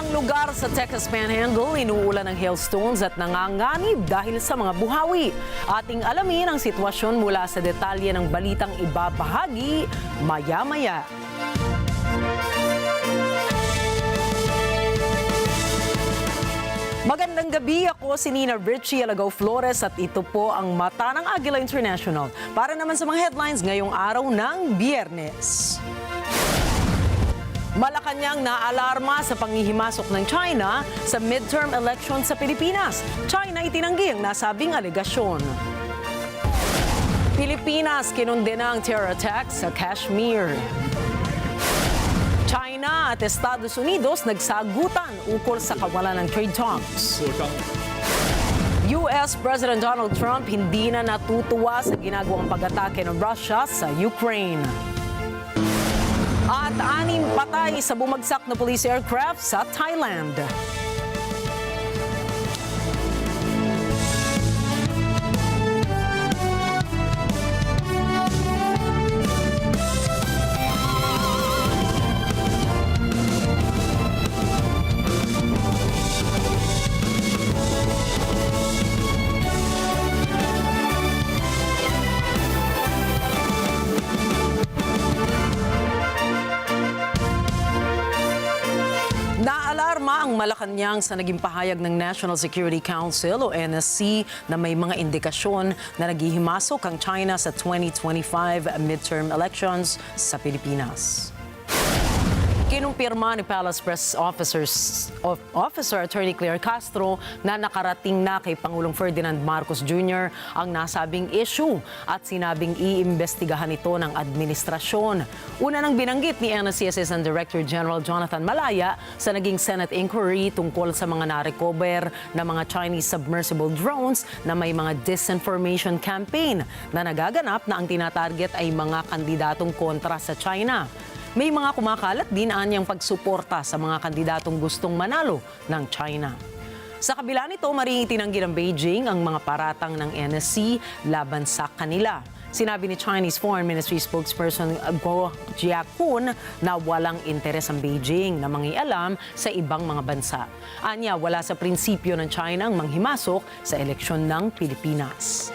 Lugar sa Texas Panhandle, inuulan ng hailstones at nanganganib dahil sa mga buhawi. Ating alamin ang sitwasyon mula sa detalye ng balitang ibabahagi maya-maya. Magandang gabi, ako si Nina Richie Alagaw Flores at ito po ang mata ng Agila International para naman sa mga headlines ngayong araw ng Biyernes. Malacanang naalarma sa panghihimasok ng China sa midterm election sa Pilipinas. China itinanggi ang nasabing alegasyon. Pilipinas kinondena ang terror attack sa Kashmir. China at Estados Unidos nagsagutan ukol sa kawalan ng trade talks. US President Donald Trump hindi na natutuwa sa ginagawang pag-atake ng Russia sa Ukraine. At 6 patay sa bumagsak na police aircraft sa Thailand. Naalarma ang Malacanang sa naging pahayag ng National Security Council o NSC na may mga indikasyon na naghihimasok ang China sa 2025 midterm elections sa Pilipinas. Kinumpirma ni Palace Press Officer Attorney Claire Castro na nakarating na kay Pangulong Ferdinand Marcos Jr. ang nasabing issue at sinabing iimbestigahan ito ng administrasyon. Una nang binanggit ni NSC Assistant Director General Jonathan Malaya sa naging Senate inquiry tungkol sa mga na-recover na mga Chinese submersible drones na may mga disinformation campaign na nagaganap na ang tinatarget ay mga kandidatong kontra sa China. May mga kumakalat din anyang pagsuporta sa mga kandidatong gustong manalo ng China. Sa kabila nito, maring itinanggi ng Beijing ang mga paratang ng NSC laban sa kanila. Sinabi ni Chinese Foreign Ministry spokesperson Guo Jiakun na walang interes ang Beijing na mangialam sa ibang mga bansa. Anya, wala sa prinsipyo ng China ang manghimasok sa eleksyon ng Pilipinas.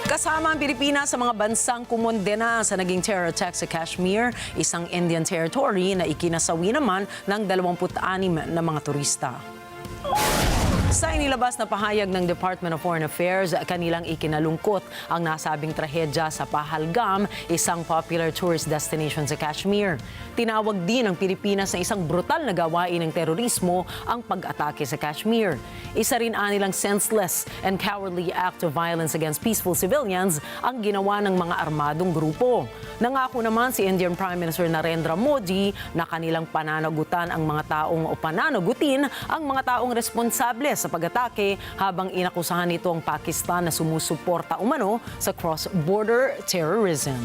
Kasama ang Pilipinas sa mga bansang kumondena sa naging terror attack sa Kashmir, isang Indian territory na ikinasawi naman ng 26 na mga turista. Sa inilabas na pahayag ng Department of Foreign Affairs, kanilang ikinalungkot ang nasabing trahedya sa Pahalgam, isang popular tourist destination sa Kashmir. Tinawag din ng Pilipinas na isang brutal na gawain ng terorismo ang pag-atake sa Kashmir. Isa rin anilang senseless and cowardly act of violence against peaceful civilians ang ginawa ng mga armadong grupo. Nangako naman si Indian Prime Minister Narendra Modi na kanilang pananagutan ang mga taong o pananagutin ang mga taong responsable sa pag-atake habang inakusahan nito ang Pakistan na sumusuporta umano sa cross-border terrorism.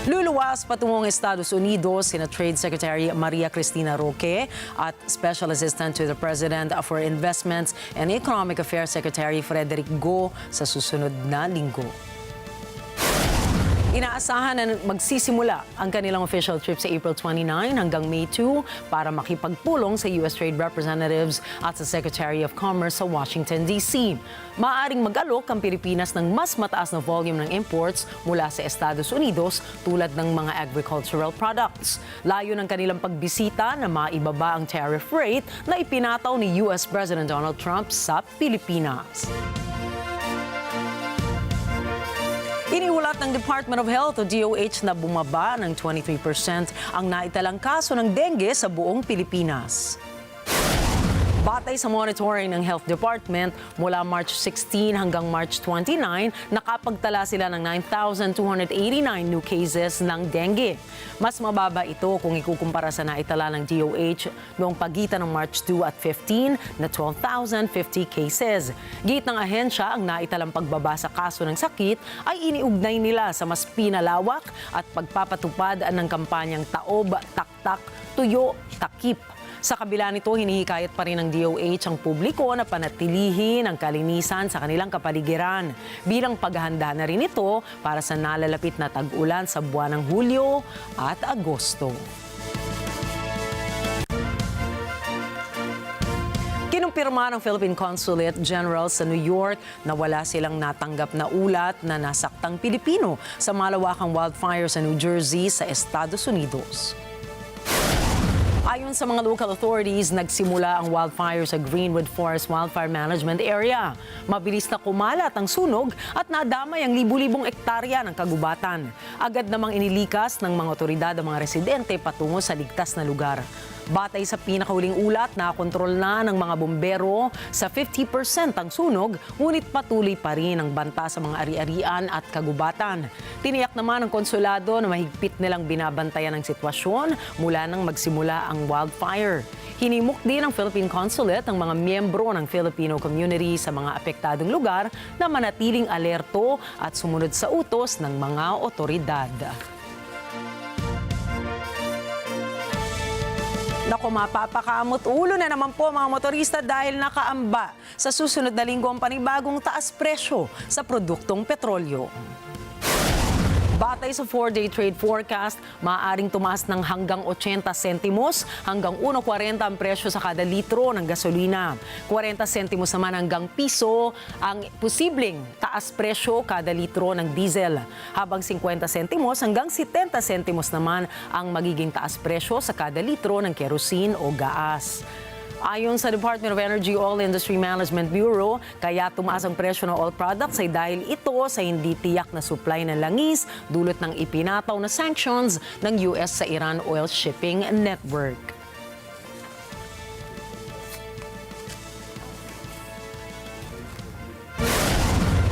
Luluwas patungong Estados Unidos sina Trade Secretary Maria Cristina Roque at Special Assistant to the President for Investments and Economic Affairs Secretary Frederick Go sa susunod na linggo. Inaasahan na magsisimula ang kanilang official trip sa April 29 hanggang May 2 para makipagpulong sa U.S. Trade Representatives at sa Secretary of Commerce sa Washington, D.C. Maaaring mag-alok ang Pilipinas ng mas mataas na volume ng imports mula sa Estados Unidos tulad ng mga agricultural products. Layo ng kanilang pagbisita na maibaba ang tariff rate na ipinataw ni U.S. President Donald Trump sa Pilipinas. Iniulat ng Department of Health o DOH na bumaba ng 23% ang naitalang kaso ng dengue sa buong Pilipinas. Batay sa monitoring ng Health Department, mula March 16 hanggang March 29, nakapagtala sila ng 9,289 new cases ng dengue. Mas mababa ito kung ikukumpara sa naitala ng DOH noong pagitan ng March 2 at 15 na 12,050 cases. Git ng ahensya, ang naitalang pagbaba sa kaso ng sakit ay iniugnay nila sa mas pinalawak at pagpapatupad ng kampanyang Taob, Taktak, Tuyo, Takip. Sa kabila nito, hinihikayat pa rin ng DOH ang publiko na panatilihin ang kalinisan sa kanilang kapaligiran bilang paghahanda na rin ito para sa nalalapit na tag-ulan sa buwan ng Hulyo at Agosto. Kinumpirma ng Philippine Consulate General sa New York na wala silang natanggap na ulat na nasaktang Pilipino sa malawakang wildfire sa New Jersey sa Estados Unidos. Ayon sa mga local authorities, nagsimula ang wildfire sa Greenwood Forest Wildfire Management Area. Mabilis na kumalat ang sunog at nadamay ang libu-libong ektarya ng kagubatan. Agad namang inilikas ng mga otoridad ang mga residente patungo sa ligtas na lugar. Batay sa pinakahuling ulat, nakontrol na ng mga bombero sa 50% ang sunog, ngunit patuloy pa rin ang banta sa mga ari-arian at kagubatan. Tiniyak naman ng konsulado na mahigpit nilang binabantayan ang sitwasyon mula nang magsimula ang wildfire. Hinimok din ng Philippine Consulate ang mga miyembro ng Filipino community sa mga apektadong lugar na manatiling alerto at sumunod sa utos ng mga otoridad. Naku, mapapakamot ulo na naman po mga motorista dahil nakaamba sa susunod na linggo ang panibagong taas presyo sa produktong petrolyo. Batay sa 4-day trade forecast, maaaring tumaas ng hanggang 80 sentimos hanggang 1.40 ang presyo sa kada litro ng gasolina. 40 sentimos naman hanggang piso ang posibleng taas presyo kada litro ng diesel. Habang 50 sentimos hanggang 70 sentimos naman ang magiging taas presyo sa kada litro ng kerosene o gaas. Ayon sa Department of Energy Oil Industry Management Bureau, kaya tumaas ang presyo ng oil products ay dahil ito sa hindi tiyak na supply ng langis dulot ng ipinataw na sanctions ng US sa Iran Oil Shipping Network.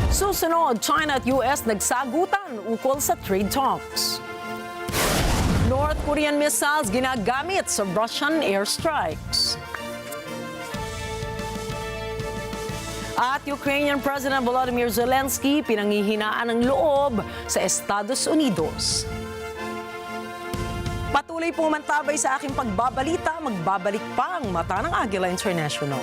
Susunod, China at US nagsagutan ukol sa trade talks. North Korean missiles ginagamit sa Russian airstrikes. At Ukrainian President Volodymyr Zelensky pinanghihinaan ng loob sa Estados Unidos. Patuloy pong mantabay sa aking pagbabalita, magbabalik pa ang mata ng Agila International.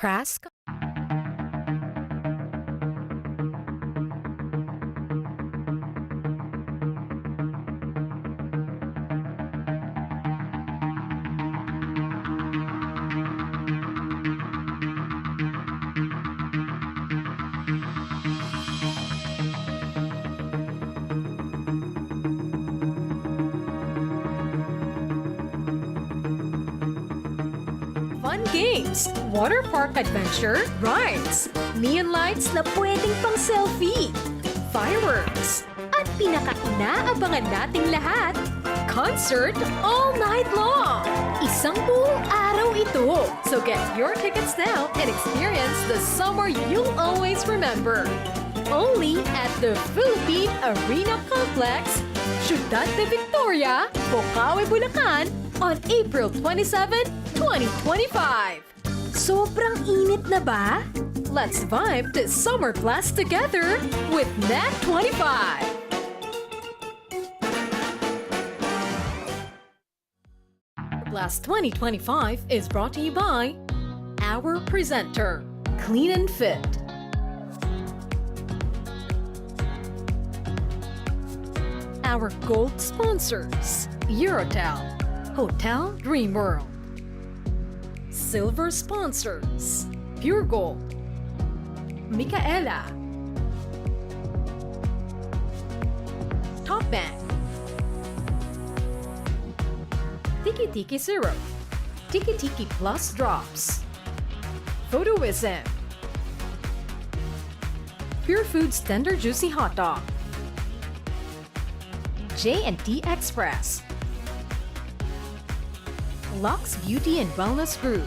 Trask? Fun games, water park adventure, rides, neon lights na pwedeng pang selfie, fireworks, at pinaka-inaabangan nating lahat, concert all night long. Isang buong araw ito. So get your tickets now and experience the summer you'll always remember. Only at the Philippine Arena Complex, Ciudad de Victoria, Bocaue, Bulacan, on April 27, 2025. Sobrang init na ba? Let's vibe this summer blast together with NET25. Blast 2025 is brought to you by our presenter, Clean and Fit. Our gold sponsors, Eurotel, Hotel Dream World. Silver sponsors, Pure Gold, Micaela, Top Bank, Tiki Tiki Syrup, Tiki Tiki Plus Drops, Photowism, Pure Foods Tender Juicy Hot Dog, J&T Express, Lux Beauty and Wellness Group.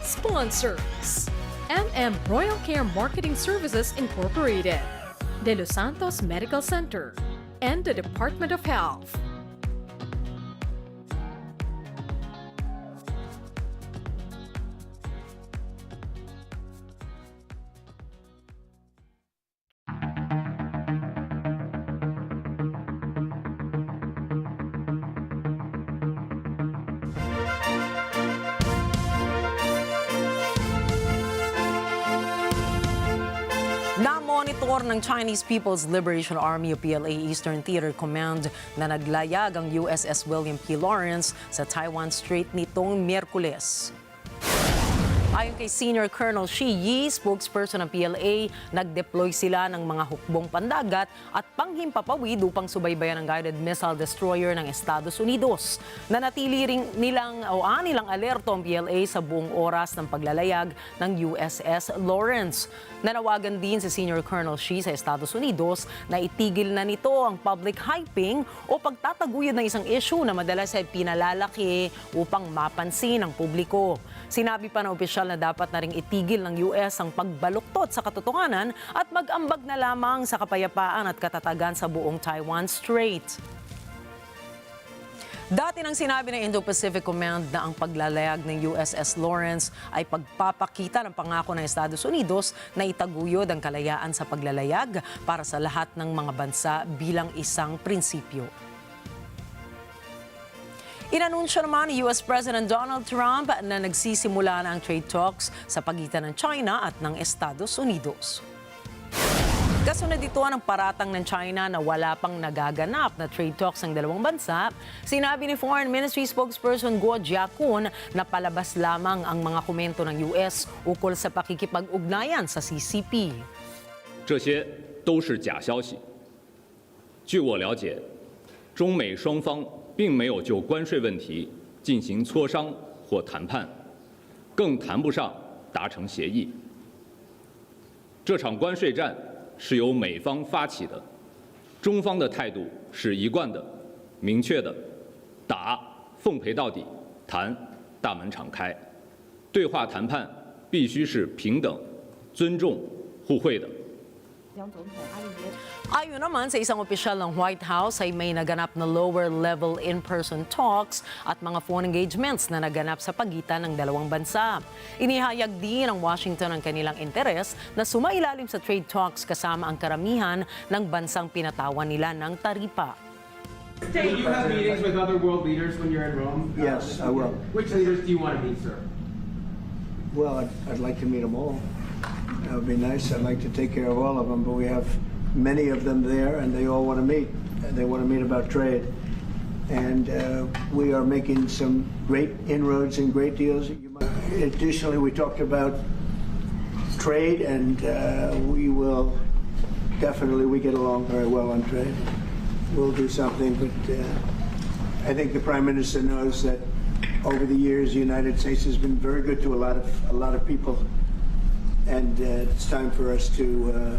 Sponsors: Royal Care Marketing Services Incorporated, De Los Santos Medical Center, and the Department of Health. Na-monitor ng Chinese People's Liberation Army o PLA Eastern Theater Command na naglayag ang USS William P. Lawrence sa Taiwan Strait nitong Miyerkules. Ayon kay Senior Colonel Shi Yi, spokesperson ng PLA, nag-deploy sila ng mga hukbong pandagat at panghimpapawid upang subaybayan ang guided missile destroyer ng Estados Unidos. Nanatili ring nilang alerto ang PLA sa buong oras ng paglalayag ng USS Lawrence. Nanawagan din si Senior Colonel Shi sa Estados Unidos na itigil na nito ang public hyping o pagtataguyod ng isang issue na madalas ay pinalalaki upang mapansin ng publiko. Sinabi pa ng opisyal na dapat na ring itigil ng US ang pagbaluktot sa katotohanan at mag-ambag na lamang sa kapayapaan at katatagan sa buong Taiwan Strait. Dati nang sinabi ng Indo-Pacific Command na ang paglalayag ng USS Lawrence ay pagpapakita ng pangako ng Estados Unidos na itaguyod ang kalayaan sa paglalayag para sa lahat ng mga bansa bilang isang prinsipyo. Inanunsyo naman ni US President Donald Trump na nagsisimula na ang trade talks sa pagitan ng China at ng Estados Unidos. Kasunod dito ang paratang ng China na wala pang nagaganap na trade talks ng dalawang bansa, sinabi ni Foreign Ministry spokesperson Guo Jiakun na palabas lamang ang mga komento ng US ukol sa pakikipag-ugnayan sa CCP. 这些都是假消息。据我了解，中美双方并没有就关税问题进行磋商或谈判，更谈不上达成协议。这场关税战是由美方发起的，中方的态度是一贯的、明确的，打奉陪到底，谈大门敞开。对话谈判必须是平等、尊重、互惠的。 Ayon naman sa isang opisyal ng White House ay may naganap na lower-level in-person talks at mga phone engagements na naganap sa pagitan ng dalawang bansa. Inihayag din ng Washington ang kanilang interes na sumailalim sa trade talks kasama ang karamihan ng bansang pinatawan nila ng taripa. Will you have meetings with other world leaders when you're in Rome? Yes, I will. Which leaders do you want to meet, sir? Well, I'd like to meet them all. That would be nice. I'd like to take care of all of them, but we have many of them there, and they all want to meet. They want to meet about trade. And we are making some great inroads and great deals. Additionally, we talked about trade, and we will definitely, we get along very well on trade. We'll do something, but I think the Prime Minister knows that over the years, the United States has been very good to a lot of people. And it's time for us to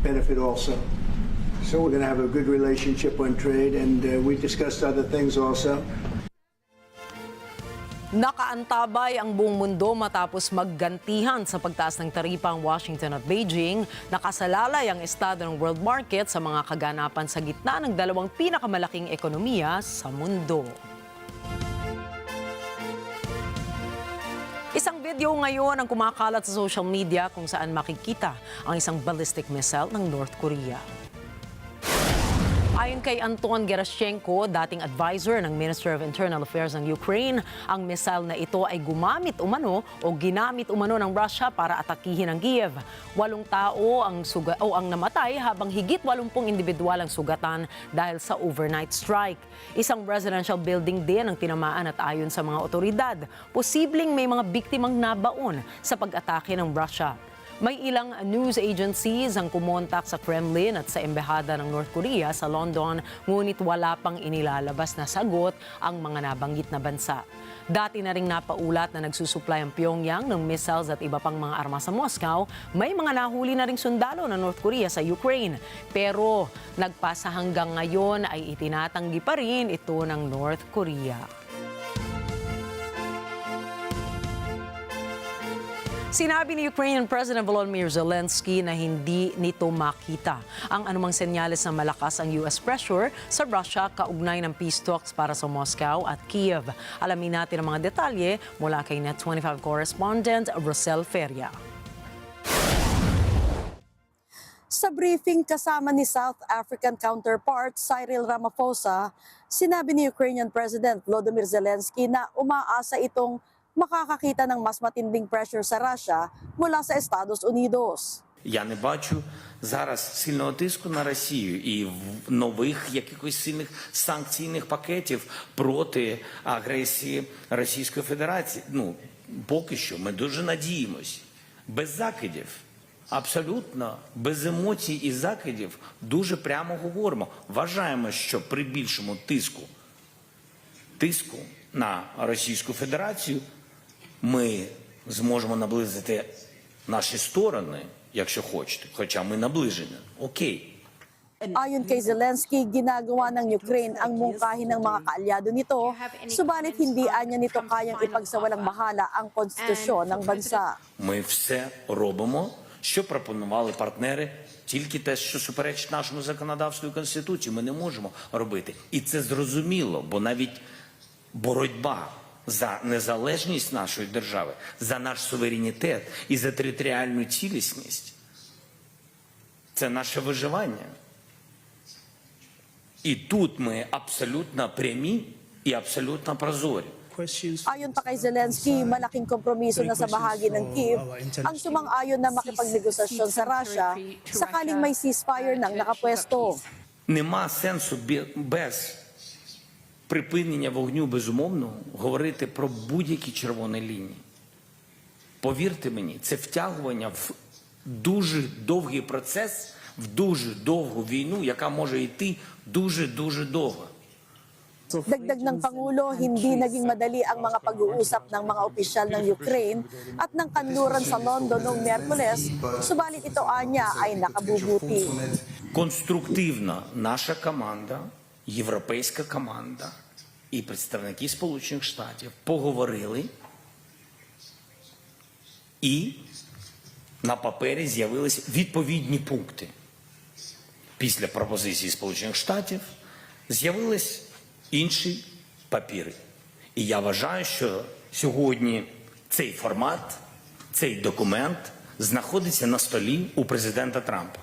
benefit also. So we're going to have a good relationship on trade, and we discussed other things also. Nakaantabay ang buong mundo matapos maggantihan sa pagtaas ng taripa ang Washington at Beijing. Nakasalalay ang estado ng world market sa mga kaganapan sa gitna ng dalawang pinakamalaking ekonomiya sa mundo. Isang video ngayon ang kumakalat sa social media kung saan makikita ang isang ballistic missile ng North Korea. Ayon kay Anton Gerashchenko, dating advisor ng Minister of Internal Affairs ng Ukraine, ang missile na ito ay ginamit umano ng Russia para atakihin ang Kiev. 8 tao ang namatay habang higit 80 individual ang sugatan dahil sa overnight strike. Isang residential building din ang tinamaan at ayon sa mga otoridad, posibleng may mga biktimang nabaon sa pag-atake ng Russia. May ilang news agencies ang kumontak sa Kremlin at sa embahada ng North Korea sa London, ngunit wala pang inilalabas na sagot ang mga nabanggit na bansa. Dati na ring napaulat na nagsusupply ang Pyongyang ng missiles at iba pang mga armas sa Moscow. May mga nahuli na ring sundalo ng North Korea sa Ukraine. Pero nagpasa hanggang ngayon ay itinatanggi pa rin ito ng North Korea. Sinabi ni Ukrainian President Volodymyr Zelensky na hindi nito makita ang anumang senyales na malakas ang US pressure sa Russia kaugnay ng peace talks para sa Moscow at Kiev. Alamin natin ang mga detalye mula kay NET25 correspondent Rosel Feria. Sa briefing kasama ni South African counterpart Cyril Ramaphosa, sinabi ni Ukrainian President Volodymyr Zelensky na umaasa itong makakakita ng mas matinding pressure sa Russia mula sa Estados Unidos. Я не бачу зараз сильного тиску на Росію і нових якихось сильних санкційних пакетів проти агресії Російської Федерації. Поки що ми дуже надіємось. Без закидів, абсолютно без емоцій і закидів дуже прямо говоримо. Вважаємо, що при більшому тиску на Російську Федерацію ми зможемо наблизити наші сторони, якщо хочете, хоча ми наближені. Окей. Ayon kay Zelensky, ginagawa ng Ukraine ang mungkahi ng mga kaalyado nito, subalit hindi anya nito kayang ipagsawalang bahala ang konstitusyon ng bansa. Ми все робимо, що пропонували партнери, тільки те, що суперечить нашому законодавству і Конституції, ми не можемо робити. І це зрозуміло, бо навіть боротьба за незалежність нашої держави, за наш суверенітет і за територіальну цілісність – це наше виживання. І тут ми абсолютно прямі і абсолютно прозорі. Ayon pa kay Zelensky, malaking kompromiso na sa bahagi ng Kiev ang sumang-ayon na makipagnegosasyon sa Russia sakaling may ceasefire nang nakapwesto. Нема сенсу без припинення вогню, безумовно, говорити про будь-які червоні лінії. Повірте мені, це втягування в дуже довгий процес, в дуже довгу війну, яка може йти дуже-дуже довго. Dagdag ng Pangulo, hindi naging madali ang mga pag-uusap ng mga opisyal ng Ukraine at ng kanluran sa London noong Miyerkules, subalit ito anya ay nakabubuti. Конструктивна наша команда, європейська команда і представники Сполучених Штатів поговорили і на папері з'явились відповідні пункти. Після пропозиції Сполучених Штатів з'явились інші папіри. І я вважаю, що сьогодні цей формат, цей документ знаходиться на столі у президента Трампа.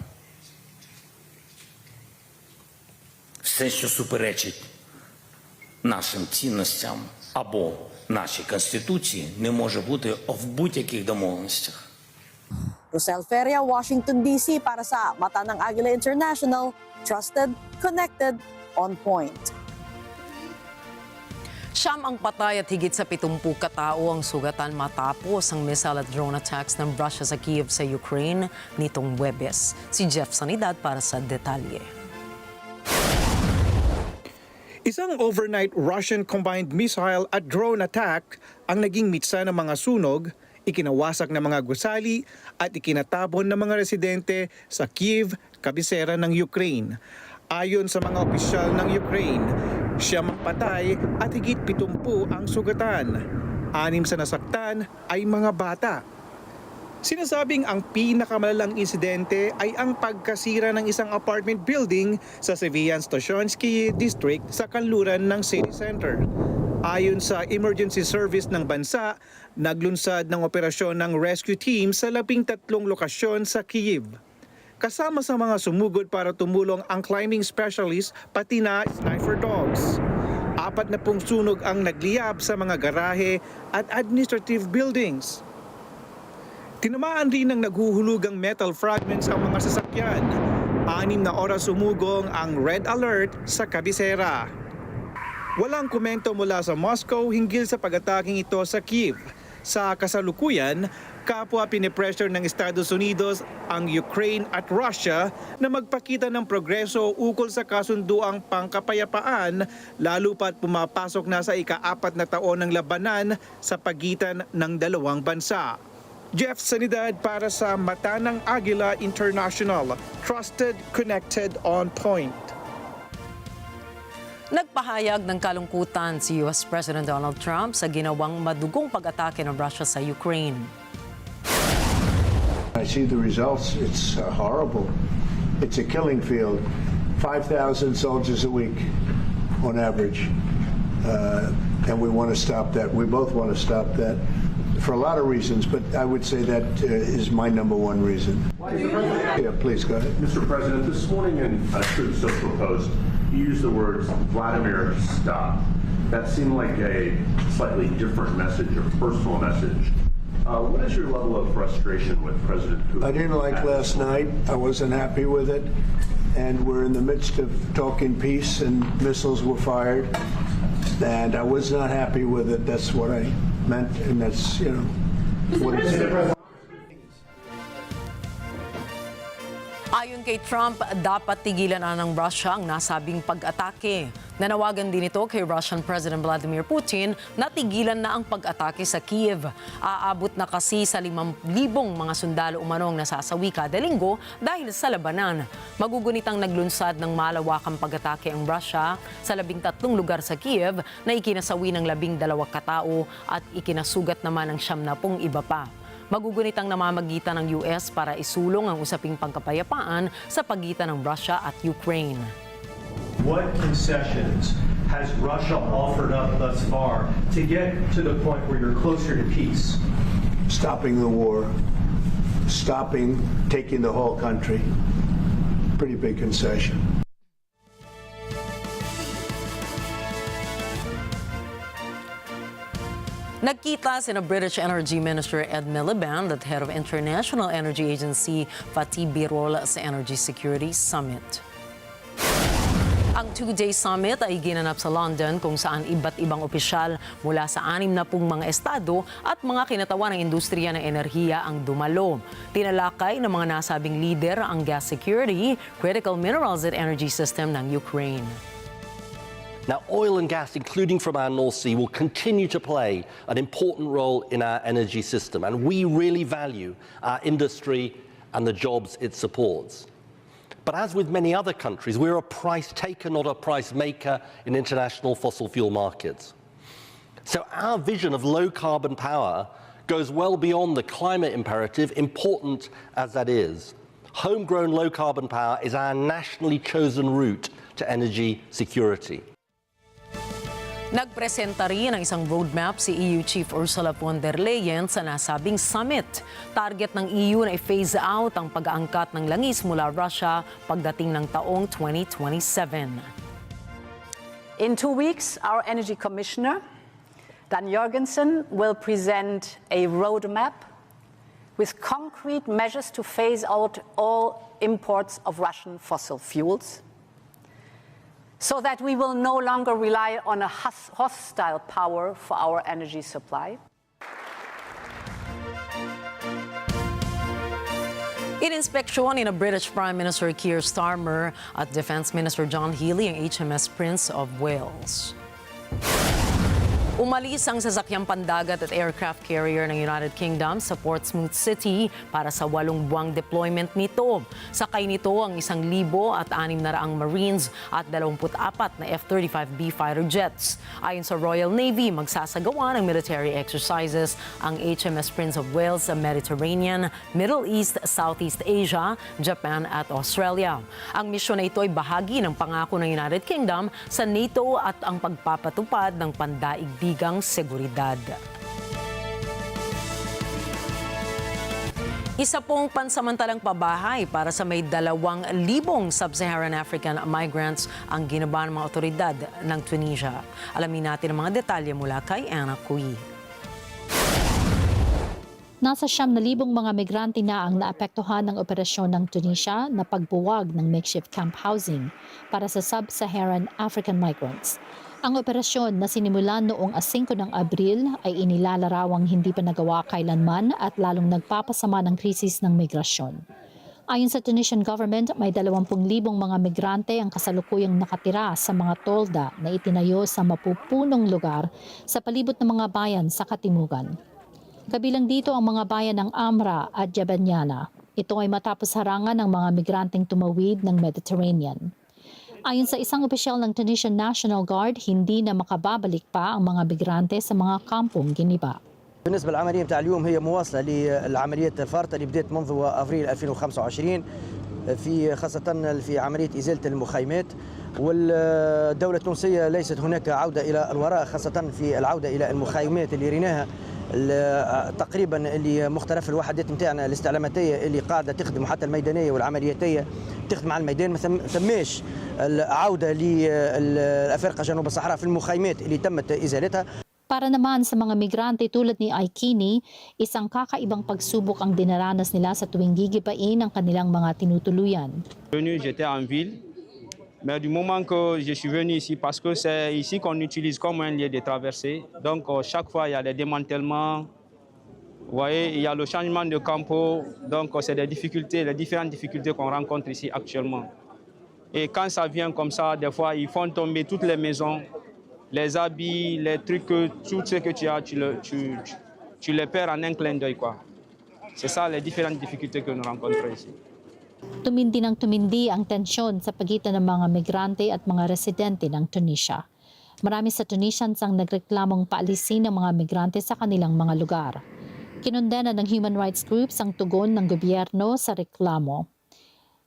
Все, що суперечить нашим цінностям або нашій Конституції, не може бути в будь-яких домовленостях. Rosel Feria, Washington, D.C. para sa Mata ng Agila International, trusted, connected, on point. Siyam ang patay at higit sa 70 katao ang sugatan matapos ang missile at drone attacks ng Russia sa Kiev sa Ukraine nitong Huwebes. Si Jeff Sanidad para sa detalye. Isang overnight Russian combined missile at drone attack ang naging mitsa ng mga sunog, ikinawasak ng mga gusali at ikinatabon ng mga residente sa Kiev, kabisera ng Ukraine. Ayon sa mga opisyal ng Ukraine, 7 patay at higit 70 ang sugatan. 6 sa nasaktan ay mga bata. Sinasabing ang pinakamalalang insidente ay ang pagkasira ng isang apartment building sa Sevian-Stoshonsky District sa kanluran ng city center. Ayon sa emergency service ng bansa, naglunsad ng operasyon ng rescue team sa 13 lokasyon sa Kyiv. Kasama sa mga sumugod para tumulong ang climbing specialist pati na sniper dogs. 40 sunog ang nagliyab sa mga garahe at administrative buildings. Tinamaan rin ng naghuhulugang metal fragments ang mga sasakyan. 6 na oras sumugong ang red alert sa kabisera. Walang komento mula sa Moscow hinggil sa pag-ataking ito sa Kiev. Sa kasalukuyan, kapwa pinipressure ng Estados Unidos ang Ukraine at Russia na magpakita ng progreso ukol sa kasunduang pangkapayapaan, lalo pat pumapasok na sa ika-4 na taon ng labanan sa pagitan ng dalawang bansa. Jeff Sanidad para sa Mata ng Agila International, trusted, connected, on point. Nagpahayag ng kalungkutan si US President Donald Trump sa ginawang madugong pag-atake ng Russia sa Ukraine. I see the results. It's horrible. It's a killing field. 5,000 soldiers a week on average. And we want to stop that. We both want to stop that for a lot of reasons, but I would say that is my number one reason. Yeah, please go ahead. Mr. President, this morning in Truth Social Post, you used the words Vladimir, stop. That seemed like a slightly different message, a personal message. What is your level of frustration with President Putin? I didn't like last night. I wasn't happy with it. And we're in the midst of talking peace, and missiles were fired. And I was not happy with it. That's what I meant, and that's, what it is. Ayon kay Trump, dapat tigilan na ng Russia ang nasabing pag-atake. Nanawagan din ito kay Russian President Vladimir Putin na tigilan na ang pag-atake sa Kiev. Aabot na kasi sa 5,000 mga sundalo umanong nasasawi kada linggo dahil sa labanan. Magugunitang naglunsad ng malawakang pag-atake ang Russia sa 13 lugar sa Kiev na ikinasawi ng 12 katao at ikinasugat naman ng 70 iba pa. Magugunitang namamagitan ng US para isulong ang usaping pagkapayapaan sa pagitan ng Russia at Ukraine. What concessions has Russia offered up thus far to get to the point where you're closer to peace? Stopping the war, taking the whole country. Pretty big concession. Nagkita sina British Energy Minister Ed Miliband at Head of International Energy Agency Fatih Birol sa Energy Security Summit. Ang two-day summit ay ginanap sa London kung saan iba't ibang opisyal mula sa 60 mga estado at mga kinatawan ng industriya ng enerhiya ang dumalo. Tinalakay ng mga nasabing leader ang gas security, critical minerals at energy system ng Ukraine. Now, oil and gas, including from our North Sea, will continue to play an important role in our energy system, and we really value our industry and the jobs it supports. But as with many other countries, we're a price taker, not a price maker in international fossil fuel markets. So our vision of low-carbon power goes well beyond the climate imperative, important as that is. Homegrown low-carbon power is our nationally chosen route to energy security. Nagpresenta rin ng isang roadmap si EU Chief Ursula von der Leyen sa nasabing summit. Target ng EU na i-phase out ang pag-aangkat ng langis mula Russia pagdating ng taong 2027. In 2 weeks, our Energy Commissioner, Dan Jorgensen, will present a roadmap with concrete measures to phase out all imports of Russian fossil fuels, so that we will no longer rely on a hostile power for our energy supply. Ininspeksyon ni British Prime Minister Keir Starmer at Defense Minister John Healey ang HMS Prince of Wales. Umalis ang sasakyang pandagat at aircraft carrier ng United Kingdom sa Portsmouth City para sa 8 buwang deployment nito. Sakay nito ang 1,600 Marines at 24 na F-35B fighter jets. Ayon sa Royal Navy, magsasagawa ng military exercises ang HMS Prince of Wales sa Mediterranean, Middle East, Southeast Asia, Japan at Australia. Ang misyon na ito ay bahagi ng pangako ng United Kingdom sa NATO at ang pagpapatupad ng pandaigdigang seguridad. Isa pong pansamantalang pabahay para sa may 2,000 sub-Saharan African migrants ang ginaba ng mga otoridad ng Tunisia. Alamin natin ang mga detalye mula kay Anna Cui. Nasa 9,000 mga migrante na ang naapektuhan ng operasyon ng Tunisia na pagbuwag ng makeshift camp housing para sa sub-Saharan African migrants. Ang operasyon na sinimulan noong 5 ng Abril ay inilalarawang hindi pa nagawa kailanman at lalong nagpapasama ng krisis ng migrasyon. Ayon sa Tunisian government, may 20,000 mga migrante ang kasalukuyang nakatira sa mga tolda na itinayo sa mapupunong lugar sa palibot ng mga bayan sa Katimugan. Kabilang dito ang mga bayan ng Amra at Jabanyana. Ito ay matapos harangan ng mga migranteng tumawid ng Mediterranean. Ayon sa isang opisyal ng Tunisian National Guard, hindi na makababalik pa ang mga migrante sa mga kampong giniba. بالنسبة للعملية متاع اليوم هي مواصلة للعملية الفارطة اللي بدأت منذ أفريل 2025 في خاصة في عملية إزالة المخيمات، والدولة التونسية ليست هناك عودة إلى الوراء، خاصة في العودة إلى المخيمات اللي ريناها تقريبا اللي مختلف الوحدات نتاعنا الاستعلاماتية اللي قاعدة تخدم حتى الميدانية والعملياتية تخدم على الميدان. ما ثماش العودة للأفارقة جنوب الصحراء في المخيمات اللي تمت إزالتها. Para naman sa mga migrante tulad ni Aikini, isang kakaibang pagsubok ang dinaranas nila sa tuwing gigibain ang kanilang mga tinutuluyan. J'étais en ville, mais du moment que je suis venu ici, parce que c'est ici qu'on utilise comme un lieu de traversée, donc chaque fois il y a des démantèlements, vous voyez, il y a le changement de campo, donc c'est des difficultés, les différentes difficultés qu'on rencontre ici actuellement. Et quand ça vient comme ça, des fois ils font tomber toutes les maisons, les habits, les trucs, tout ce que tu as, tu les perds en un clin d'œil, quoi. C'est ça les différentes difficultés que nous rencontrons ici. Tumindi ng tumindi ang tensyon sa pagitan ng mga migrante at mga residente ng Tunisia. Marami sa Tunisians ang nagreklamong paalisin ng mga migrante sa kanilang mga lugar. Kinondena ng human rights groups ang tugon ng gobyerno sa reklamo.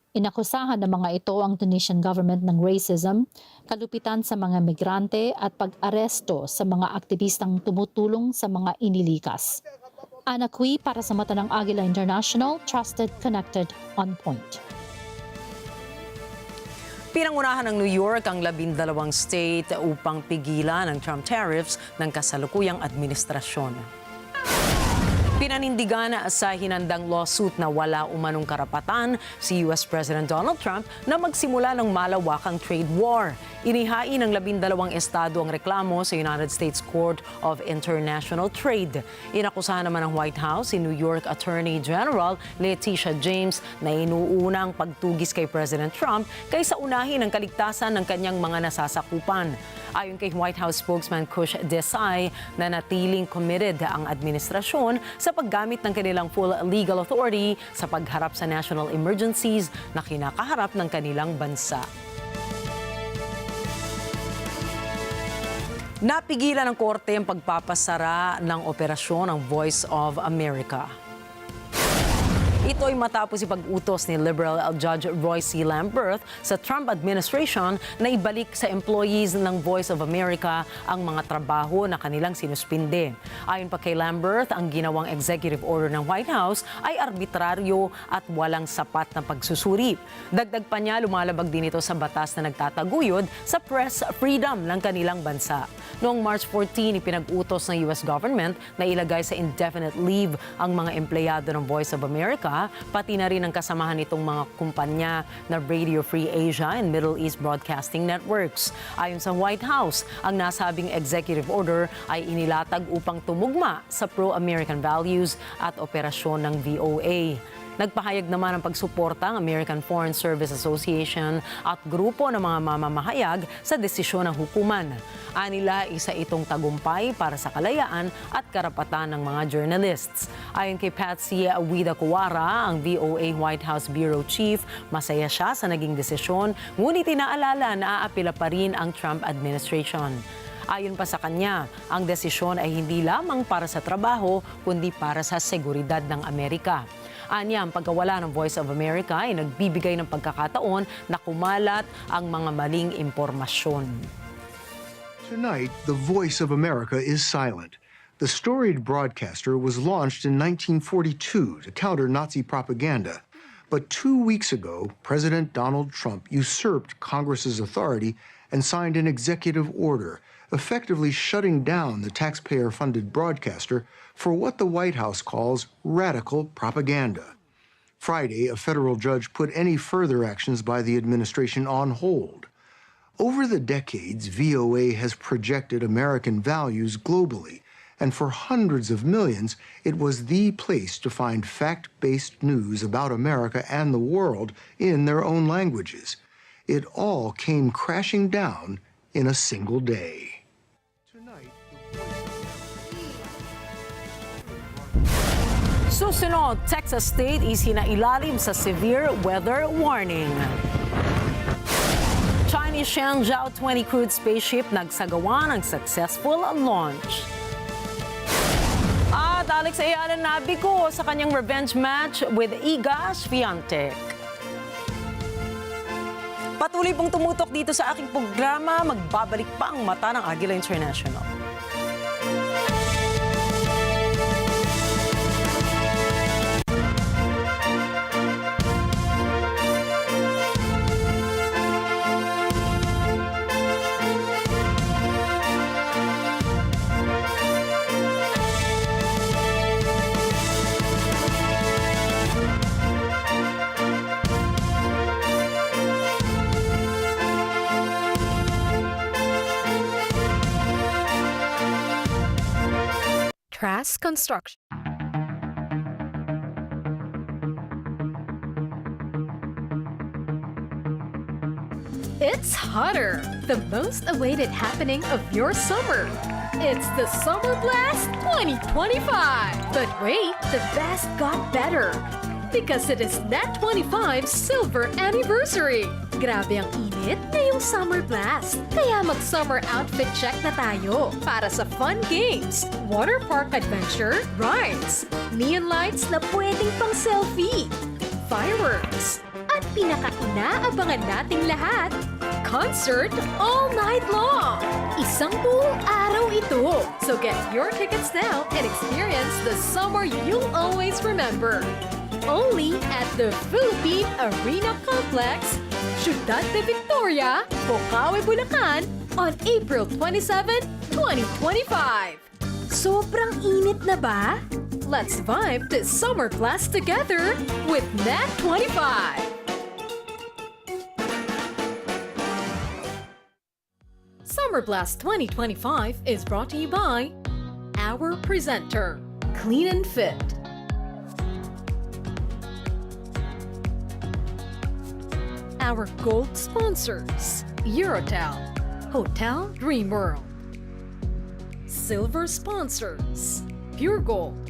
Inakusahan ng mga ito ang Tunisian government ng racism, kalupitan sa mga migrante at pag-aresto sa mga aktivistang tumutulong sa mga inilikas. Ana Cui para sa mata ng Agila International, trusted, connected, on point. Pinangunahan ng New York ang 12 state upang pigilan ang Trump tariffs ng kasalukuyang administrasyon. Pinanindigan sa hinandang lawsuit na wala umanong karapatan si US President Donald Trump na magsimula ng malawakang trade war. Inihain ng 12 estado ang reklamo sa United States Court of International Trade. Inakusahan naman ng White House si New York Attorney General Letitia James na inuunang pagtugis kay President Trump kaysa unahin ang kaligtasan ng kanyang mga nasasakupan. Ayon kay White House spokesman Kush Desai, na natiling committed ang administrasyon sa paggamit ng kanilang full legal authority sa pagharap sa national emergencies na kinakaharap ng kanilang bansa. Napigilan ng korte ang pagpapasara ng operasyon ng Voice of America. Ito ay matapos ipag-utos ni Liberal Judge Roy C. Lamberth sa Trump administration na ibalik sa employees ng Voice of America ang mga trabaho na kanilang sinuspinde. Ayon pa kay Lamberth, ang ginawang executive order ng White House ay arbitraryo at walang sapat na pagsusuri. Dagdag pa niya, lumalabag din ito sa batas na nagtataguyod sa press freedom ng kanilang bansa. Noong March 14, ipinag-utos ng US government na ilagay sa indefinite leave ang mga empleyado ng Voice of America, pati na rin ang kasamahan nitong mga kumpanya na Radio Free Asia and Middle East Broadcasting Networks. Ayon sa White House, ang nasabing executive order ay inilatag upang tumugma sa pro-American values at operasyon ng VOA. Nagpahayag naman ng pagsuporta ang American Foreign Service Association at grupo ng mga mamamahayag sa desisyon ng hukuman. Anila, isa itong tagumpay para sa kalayaan at karapatan ng mga journalists. Ayon kay Patsy Widakuwara, ang VOA White House Bureau Chief, masaya siya sa naging desisyon, ngunit inaalala na aapila pa rin ang Trump administration. Ayon pa sa kanya, ang desisyon ay hindi lamang para sa trabaho, kundi para sa seguridad ng Amerika. Anya, ang pagkawala ng Voice of America ay nagbibigay ng pagkakataon na kumalat ang mga maling impormasyon. Tonight, the Voice of America is silent. The storied broadcaster was launched in 1942 to counter Nazi propaganda. But 2 weeks ago, President Donald Trump usurped Congress's authority and signed an executive order, effectively shutting down the taxpayer-funded broadcaster for what the White House calls radical propaganda. Friday, a federal judge put any further actions by the administration on hold. Over the decades, VOA has projected American values globally, and for hundreds of millions, it was the place to find fact-based news about America and the world in their own languages. It all came crashing down in a single day. Susunod, Texas State isinailalim sa severe weather warning. Chinese Shenzhou 20 crewed spaceship nagsagawa ng successful launch. At Alex Ayala nabigo sa kanyang revenge match with Iga Swiatek. Patuloy pong tumutok dito sa aking programa. Magbabalik pa ang mata ng Agila International. Trask Construction. It's hotter, the most awaited happening of your summer. It's the Summer Blast 2025. But wait, the best got better. Because it is NET25 Silver Anniversary. Grabe ang init ngayong Summer Blast. Kaya mag-summer outfit check na tayo para sa fun games, water park adventure, rides, neon lights na pwedeng pang selfie, fireworks, at pinaka-inaabangan nating lahat, concert all night long. Isang buong araw ito. So get your tickets now and experience the summer you'll always remember. Only at the Philippine Arena Complex, Ciudad de Victoria, Bocaue, Bulacan, on April 27, 2025. Sobrang init na ba? Let's vibe this Summer Blast together with NET25. Summer Blast 2025 is brought to you by our presenter, Clean and Fit. Our gold sponsors, Eurotel, Hotel Dream World. Silver sponsors, Pure Gold,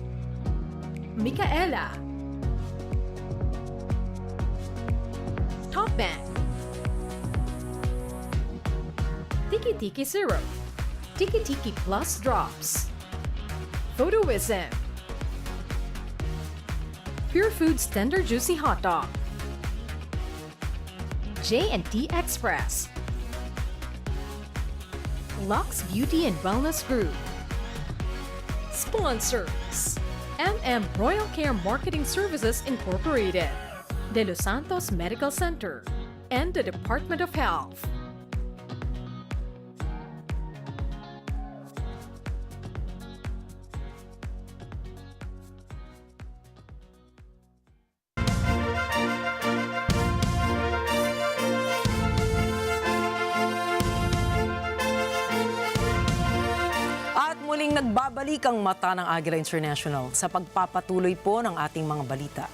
Micaela, Top Bank, Tiki Tiki Syrup, Tiki Tiki Plus Drops, Photowism, Pure Foods Tender Juicy Hot Dog, J&T Express, Lux Beauty and Wellness Group. Sponsors, MM Royal Care Marketing Services Incorporated, De Los Santos Medical Center, and the Department of Health. Muling nagbabalik ang mata ng Agila International sa pagpapatuloy po ng ating mga balita.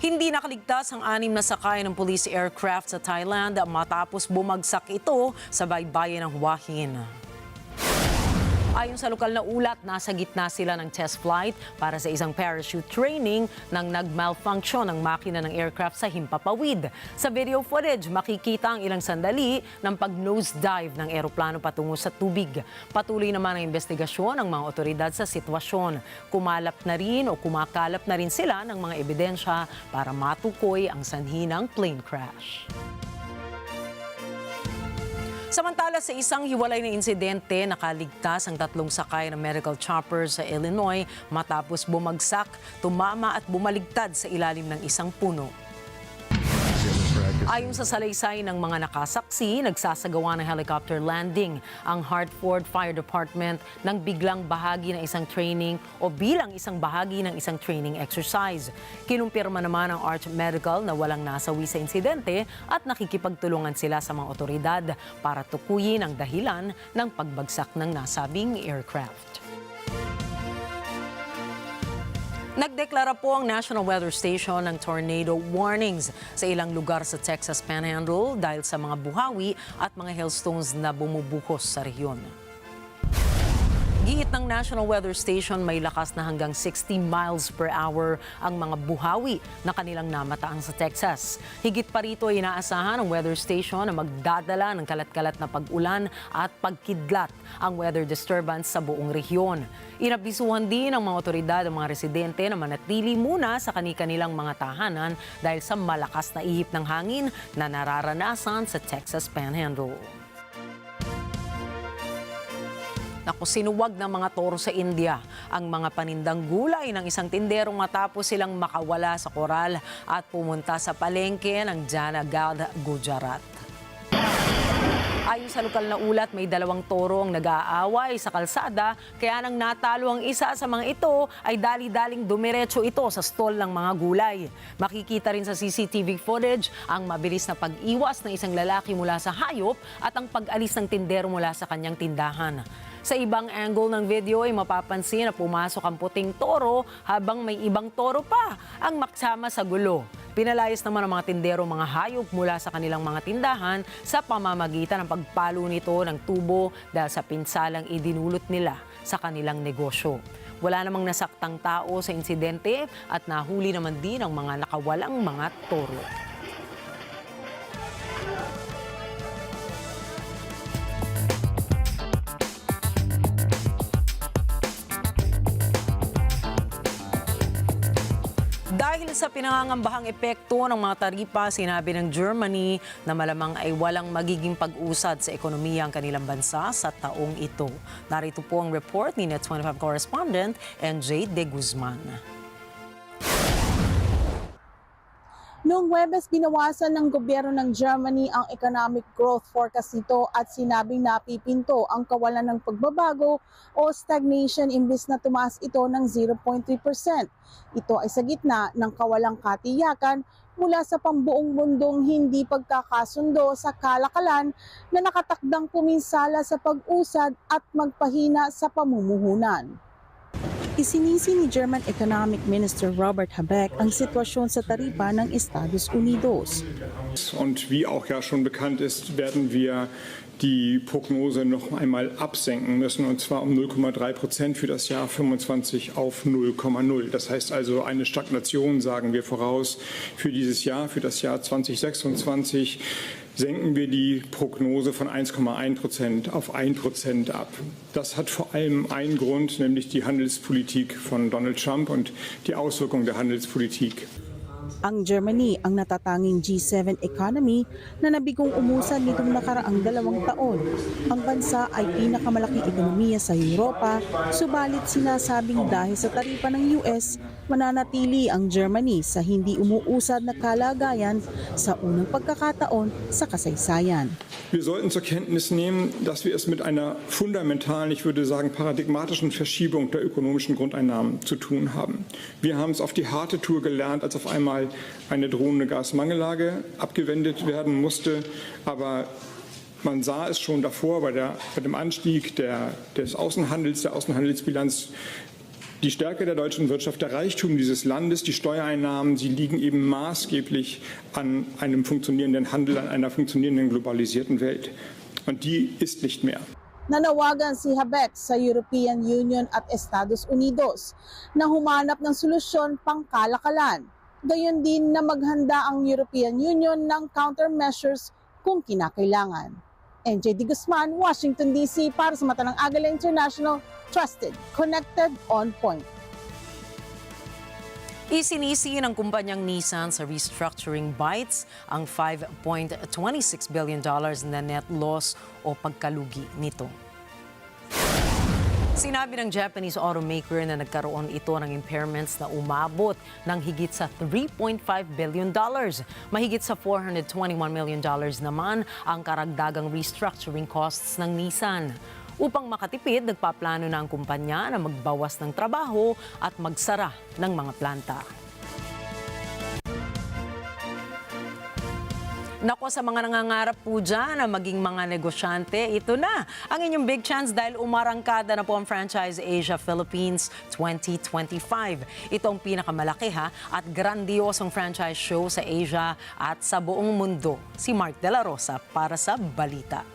Hindi nakaligtas ang 6 na sakay ng police aircraft sa Thailand matapos bumagsak ito sa baybayin ng Hua Hin. Ayon sa lokal na ulat, nasa gitna sila ng test flight para sa isang parachute training nang nag-malfunction ang makina ng aircraft sa himpapawid. Sa video footage, makikita ang ilang sandali ng pag-nosedive ng eroplano patungo sa tubig. Patuloy naman ang investigasyon ng mga otoridad sa sitwasyon. Kumakalap na rin sila ng mga ebidensya para matukoy ang sanhi ng plane crash. Samantala sa isang hiwalay na insidente, nakaligtas ang 3 sakay ng medical chopper sa Illinois matapos bumagsak, tumama at bumaligtad sa ilalim ng isang puno. Ayon sa salaysay ng mga nakasaksi, nagsasagawa ng helicopter landing ang Hartford Fire Department nang biglang bahagi ng isang training o bilang isang bahagi ng isang training exercise. Kinumpirma naman ng Arch Medical na walang nasawi sa insidente at nakikipagtulungan sila sa mga otoridad para tukuyin ang dahilan ng pagbagsak ng nasabing aircraft. Nagdeklara po ang National Weather Station ng tornado warnings sa ilang lugar sa Texas Panhandle dahil sa mga buhawi at mga hailstones na bumubuhos sa rehiyon. Giit ng National Weather Station, may lakas na hanggang 60 miles per hour ang mga buhawi na kanilang namataan sa Texas. Higit pa rito ay inaasahan ng weather station na magdadala ng kalat-kalat na pag-ulan at pagkidlat ang weather disturbance sa buong rehiyon. Inabisuhan din ng mga otoridad ang mga residente na manatili muna sa kani-kanilang mga tahanan dahil sa malakas na ihip ng hangin na nararanasan sa Texas Panhandle. Sinuwag ng mga toro sa India ang mga panindang gulay ng isang tinderong matapos silang makawala sa koral at pumunta sa palengke ng Janagad, Gujarat. Ayon sa lokal na ulat, may 2 toro ang nag-aaway sa kalsada kaya nang natalo ang isa sa mga ito ay dali-daling dumiretso ito sa stall ng mga gulay. Makikita rin sa CCTV footage ang mabilis na pag-iwas ng isang lalaki mula sa hayop at ang pag-alis ng tindero mula sa kanyang tindahan. Sa ibang angle ng video ay mapapansin na pumasok ang puting toro habang may ibang toro pa ang maksama sa gulo. Pinalayas naman ang mga tindero mga hayop mula sa kanilang mga tindahan sa pamamagitan ng pagpalo nito ng tubo dahil sa pinsalang idinulot nila sa kanilang negosyo. Wala namang nasaktang tao sa insidente at nahuli naman din ang mga nakawalang mga toro. Dahil sa pinangangambahang epekto ng mga taripa, sinabi ng Germany na malamang ay walang magiging pag-usad sa ekonomiya ang kanilang bansa sa taong ito. Narito po ang report ni NET25 correspondent NJ De Guzman. Noong Huwebes, binawasan ng gobyerno ng Germany ang economic growth forecast nito at sinabing napipinto ang kawalan ng pagbabago o stagnation imbis na tumaas ito ng 0.3%. Ito ay sa gitna ng kawalang katiyakan mula sa pambuong mundong hindi pagkakasundo sa kalakalan na nakatakdang puminsala sa pag-usad at magpahina sa pamumuhunan. Isinisi ni German Economic Minister Robert Habeck ang sitwasyon sa taripa ng Estados Unidos. Und wie auch ja schon bekannt ist, werden wir die Prognose noch einmal absenken müssen, und zwar um 0,3% für das Jahr 25 auf 0,0. Das heißt also eine Stagnation, sagen wir voraus, für dieses Jahr, für das Jahr 2026. Senken wir die Prognose von 1,1% auf 1% ab. Das hat vor allem einen Grund, nämlich die Handelspolitik von Donald Trump und die Auswirkungen der Handelspolitik. Ang Germany ang natatanging G7 economy na nabigong umusad nitong nakaraang 2 taon. Ang bansa ay pinakamalaking ekonomiya sa Europa, subalit sinasabing dahil sa taripa ng US, mananatili ang Germany sa hindi umuusad na kalagayan sa unang pagkakataon sa kasaysayan. Wir sollten zur Kenntnis nehmen, dass wir es mit einer fundamentalen, ich würde sagen paradigmatischen Verschiebung der ökonomischen Grundeinnahmen zu tun haben. Wir haben es auf die harte Tour gelernt, als auf einmal eine drohende Gasmangellage abgewendet werden musste, aber man sah es schon davor bei dem Anstieg des Außenhandels, der Außenhandelsbilanz. Die Stärke der deutschen Wirtschaft, der Reichtum dieses Landes, die Steuereinnahmen, sie liegen eben maßgeblich an einem funktionierenden Handel, an einer funktionierenden globalisierten Welt. Und die ist nicht mehr. Nanawagan si Habeck sa European Union at Estados Unidos na humanap ng solusyon pangkalakalan. Gayon din na maghanda ang European Union ng countermeasures kung kinakailangan. NJ De Guzman, Washington DC para sa mata ng Agila International, trusted, connected, on point. Isinisi ng kumpanyang Nissan sa restructuring bites ang $5.26 billion na net loss o pagkalugi nito. Sinabi ng Japanese automaker na nagkaroon ito ng impairments na umabot ng higit sa $3.5 billion. Mahigit sa $421 million naman ang karagdagang restructuring costs ng Nissan. Upang makatipid, nagpaplano na ang kumpanya na magbawas ng trabaho at magsara ng mga planta. Nako, sa mga nangangarap po dyan na maging mga negosyante, ito na ang inyong big chance dahil umarangkada na po ang Franchise Asia Philippines 2025. Ito ang pinakamalaki at grandiosong franchise show sa Asia at sa buong mundo. Si Mark De La Rosa para sa balita.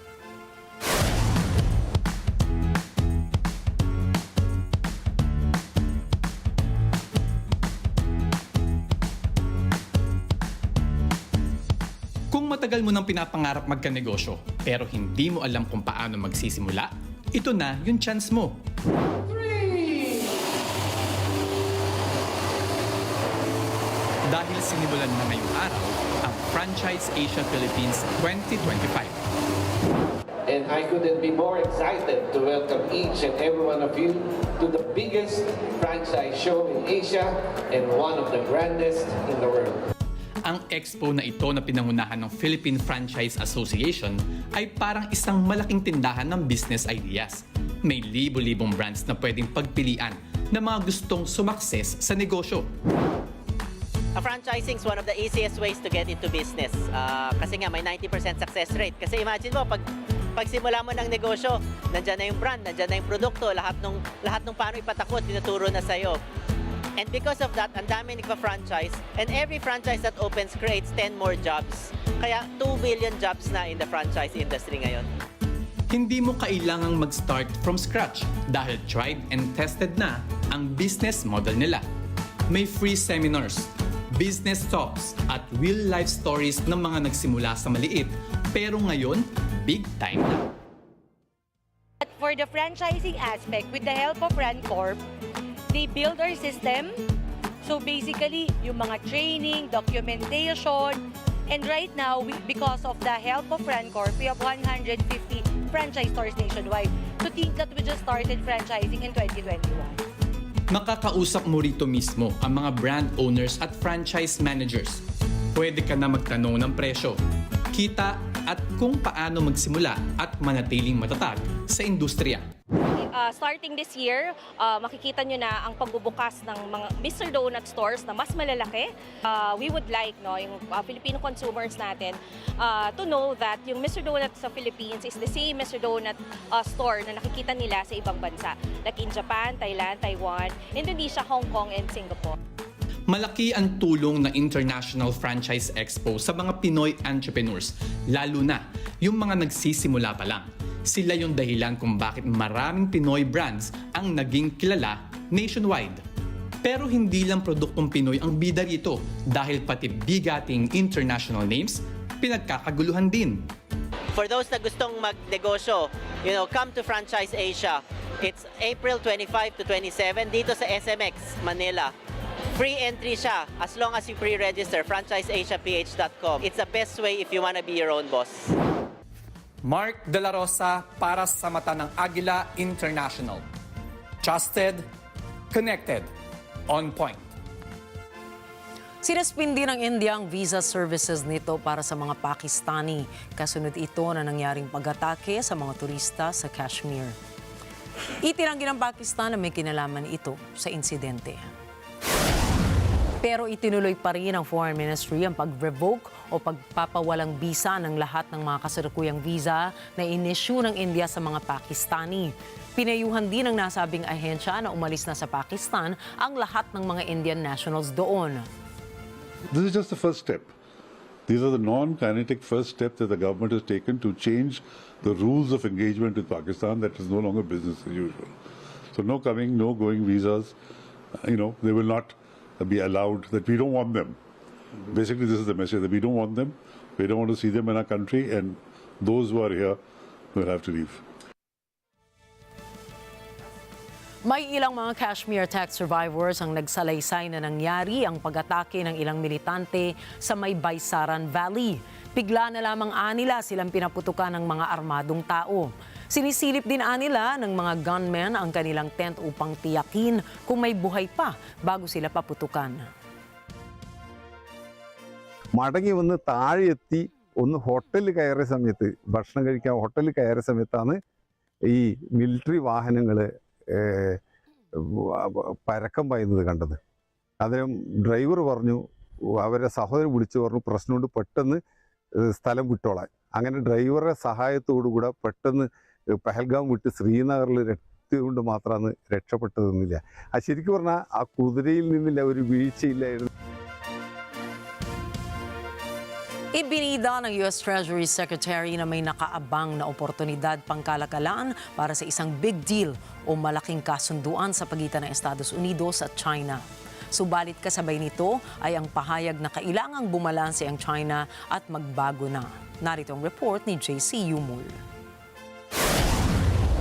Kung matagal mo nang pinapangarap magkanegosyo pero hindi mo alam kung paano magsisimula, ito na yung chance mo. Dahil sinimulan na ngayong araw ang Franchise Asia Philippines 2025. And I couldn't be more excited to welcome each and every one of you to the biggest franchise show in Asia and one of the grandest in the world. Ang expo na ito na pinangunahan ng Philippine Franchise Association ay parang isang malaking tindahan ng business ideas. May libo-libong brands na pwedeng pagpilian na mga gustong sumakses sa negosyo. Franchising is one of the easiest ways to get into business. Kasi nga may 90% success rate. Kasi imagine mo, pagsimula mo ng negosyo, nandyan na yung brand, nandyan na yung produkto, lahat ng paano ipatakbo, tinuturo na sa'yo. And because of that, ang dami nagpa-franchise, and every franchise that opens creates 10 more jobs. Kaya 2 billion jobs na in the franchise industry ngayon. Hindi mo kailangang mag-start from scratch dahil tried and tested na ang business model nila. May free seminars, business talks at real-life stories ng mga nagsimula sa maliit pero ngayon, big time na. For the franchising aspect, with the help of RanCorp, they build our system. So basically, yung mga training, documentation, and right now, because of the help of RanCorp, we have 150 franchise stores nationwide. To think that we just started franchising in 2021. Makakausap mo rito mismo ang mga brand owners at franchise managers. Pwede ka na magtanong ng presyo, kita at kung paano magsimula at manatiling matatag sa industriya. Starting this year, makikita nyo na ang pagbubukas ng mga Mr. Donut stores na mas malalaki. We would like yung Filipino consumers natin to know that yung Mr. Donut sa Philippines is the same Mr. Donut store na nakikita nila sa ibang bansa. Like in Japan, Thailand, Taiwan, Indonesia, Hong Kong, and Singapore. Malaki ang tulong ng International Franchise Expo sa mga Pinoy entrepreneurs, lalo na yung mga nagsisimula pa lang. Sila yung dahilan kung bakit maraming Pinoy brands ang naging kilala nationwide. Pero hindi lang produktong Pinoy ang bida rito dahil pati bigating international names pinagkakaguluhan din. For those na gustong magnegosyo, come to Franchise Asia. It's April 25 to 27 dito sa SMX, Manila. Free entry siya as long as you pre-register franchiseasiaph.com. It's the best way if you wanna be your own boss. Mark De La Rosa para sa mata ng Agila International. Trusted, connected, on point. Sinaspindi ng India ang visa services nito para sa mga Pakistani. Kasunod ito na nangyaring pag-atake sa mga turista sa Kashmir. Itinanggi ng Pakistan na may kinalaman ito sa insidente. Pero itinuloy pa rin ng Foreign Ministry ang pag-revoke o pagpapawalang visa ng lahat ng mga kasalukuyang visa na in-issue ng India sa mga Pakistani. Pinayuhan din ng nasabing ahensya na umalis na sa Pakistan ang lahat ng mga Indian nationals doon. This is just the first step. These are the non-kinetic first steps that the government has taken to change the rules of engagement with Pakistan that is no longer business as usual. So no coming, no going visas. They will not be allowed, that we don't want them. Basically, this is the message, that we don't want them, we don't want to see them in our country, and those who are here will have to leave. May ilang mga Kashmir attack survivors ang nagsalaysay na nangyari ang pag-atake ng ilang militante sa may Baisaran Valley. Bigla na lamang anila silang pinaputukan ng mga armadong tao. Sinisilip din anila ng mga gunmen ang kanilang tent upang tiyakin kung may buhay pa bago sila paputukan. മടങ്ങി വന്ന് താഴെ എത്തി ഒന്ന് ഹോട്ടലിൽ കയറിയ സമയത്ത് ഭക്ഷണം കഴിക്കാൻ ഹോട്ടലിൽ കയറിയ സമയത്താണ് ഈ മിലിറ്ററി വാഹനങ്ങൾ പരക്കം പായുന്നത് കണ്ടത്. അദ്ദേഹം ഡ്രൈവർ പറഞ്ഞു, അവരെ സഹോദരൻ വിളിച്ചു പറഞ്ഞു പ്രശ്നമുണ്ട് പെട്ടെന്ന് സ്ഥലം വിട്ടോളാൻ. അങ്ങനെ ഡ്രൈവറുടെ സഹായത്തോടു കൂടെ പെട്ടെന്ന് പഹൽഗാം വിട്ട് ശ്രീനഗറിൽ എത്തിയതുകൊണ്ട് മാത്രമാണ് രക്ഷപ്പെട്ടതെന്നില്ല. ശരിക്കും പറഞ്ഞാൽ ആ കുതിരയിൽ നിന്നില്ല ഒരു വീഴ്ചയില്ലായിരുന്നു. Ibinida ng U.S. Treasury Secretary na may nakaabang na oportunidad pangkalakalan para sa isang big deal o malaking kasunduan sa pagitan ng Estados Unidos at China. Subalit kasabay nito ay ang pahayag na kailangang bumalanse ang China at magbago na. Narito ang report ni JC Yumul.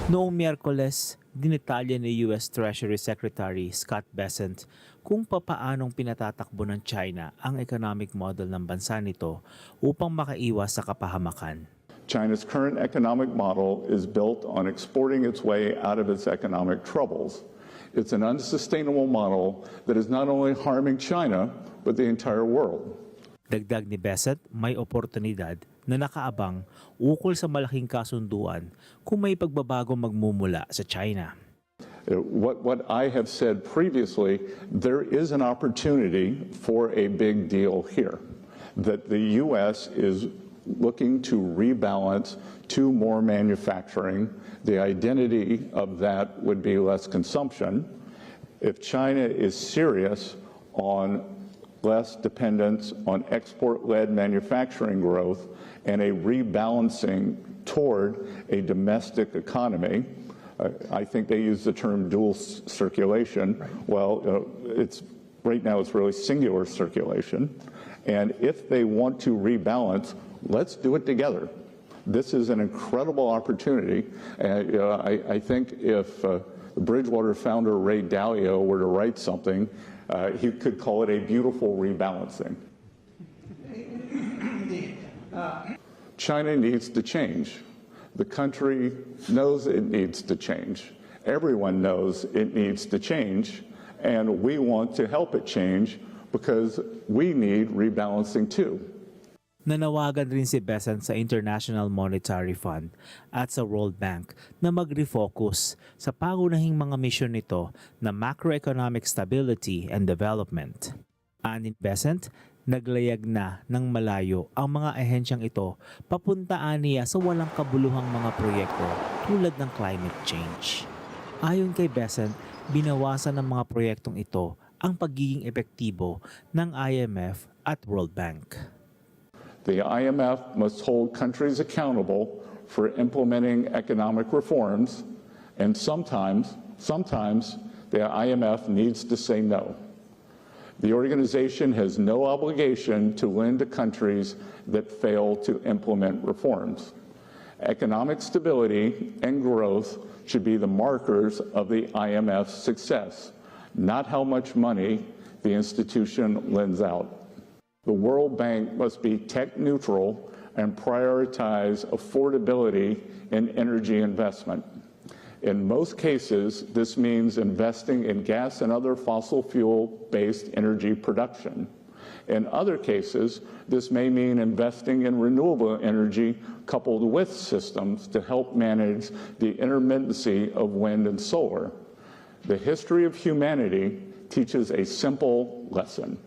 Noong Miyerkules, dinetalya ni U.S. Treasury Secretary Scott Bessent kung papaanong pinatatakbo ng China ang economic model ng bansa nito upang makaiwas sa kapahamakan. China's current economic model is built on exporting its way out of its economic troubles. It's an unsustainable model that is not only harming China, but the entire world. Dagdag ni Bessent, may oportunidad na nakaabang ukol sa malaking kasunduan kung may pagbabago magmumula sa China. What I have said previously, there is an opportunity for a big deal here, that the U.S. is looking to rebalance to more manufacturing. The identity of that would be less consumption. If China is serious on less dependence on export-led manufacturing growth and a rebalancing toward a domestic economy. I think they use the term dual circulation. Well, right now it's really singular circulation. And if they want to rebalance, let's do it together. This is an incredible opportunity. I think if Bridgewater founder Ray Dalio were to write something, he could call it a beautiful rebalancing. China needs to change. The country knows it needs to change. Everyone knows it needs to change, and we want to help it change because we need rebalancing too. Nanawagan rin si Bessent sa International Monetary Fund at sa World Bank na mag-refocus sa pangunahing mga misyon nito na macroeconomic stability and development. Anin Bessent, naglayag na ng malayo ang mga ahensyang ito papuntaan niya sa walang kabuluhang mga proyekto tulad ng climate change. Ayon kay Bessent, binawasan ng mga proyektong ito ang pagiging epektibo ng IMF at World Bank. The IMF must hold countries accountable for implementing economic reforms, and sometimes the IMF needs to say no. The organization has no obligation to lend to countries that fail to implement reforms. Economic stability and growth should be the markers of the IMF's success, not how much money the institution lends out. The World Bank must be tech neutral and prioritize affordability in energy investment. In most cases, this means investing in gas and other fossil fuel-based energy production. In other cases, this may mean investing in renewable energy coupled with systems to help manage the intermittency of wind and solar. The history of humanity teaches a simple lesson.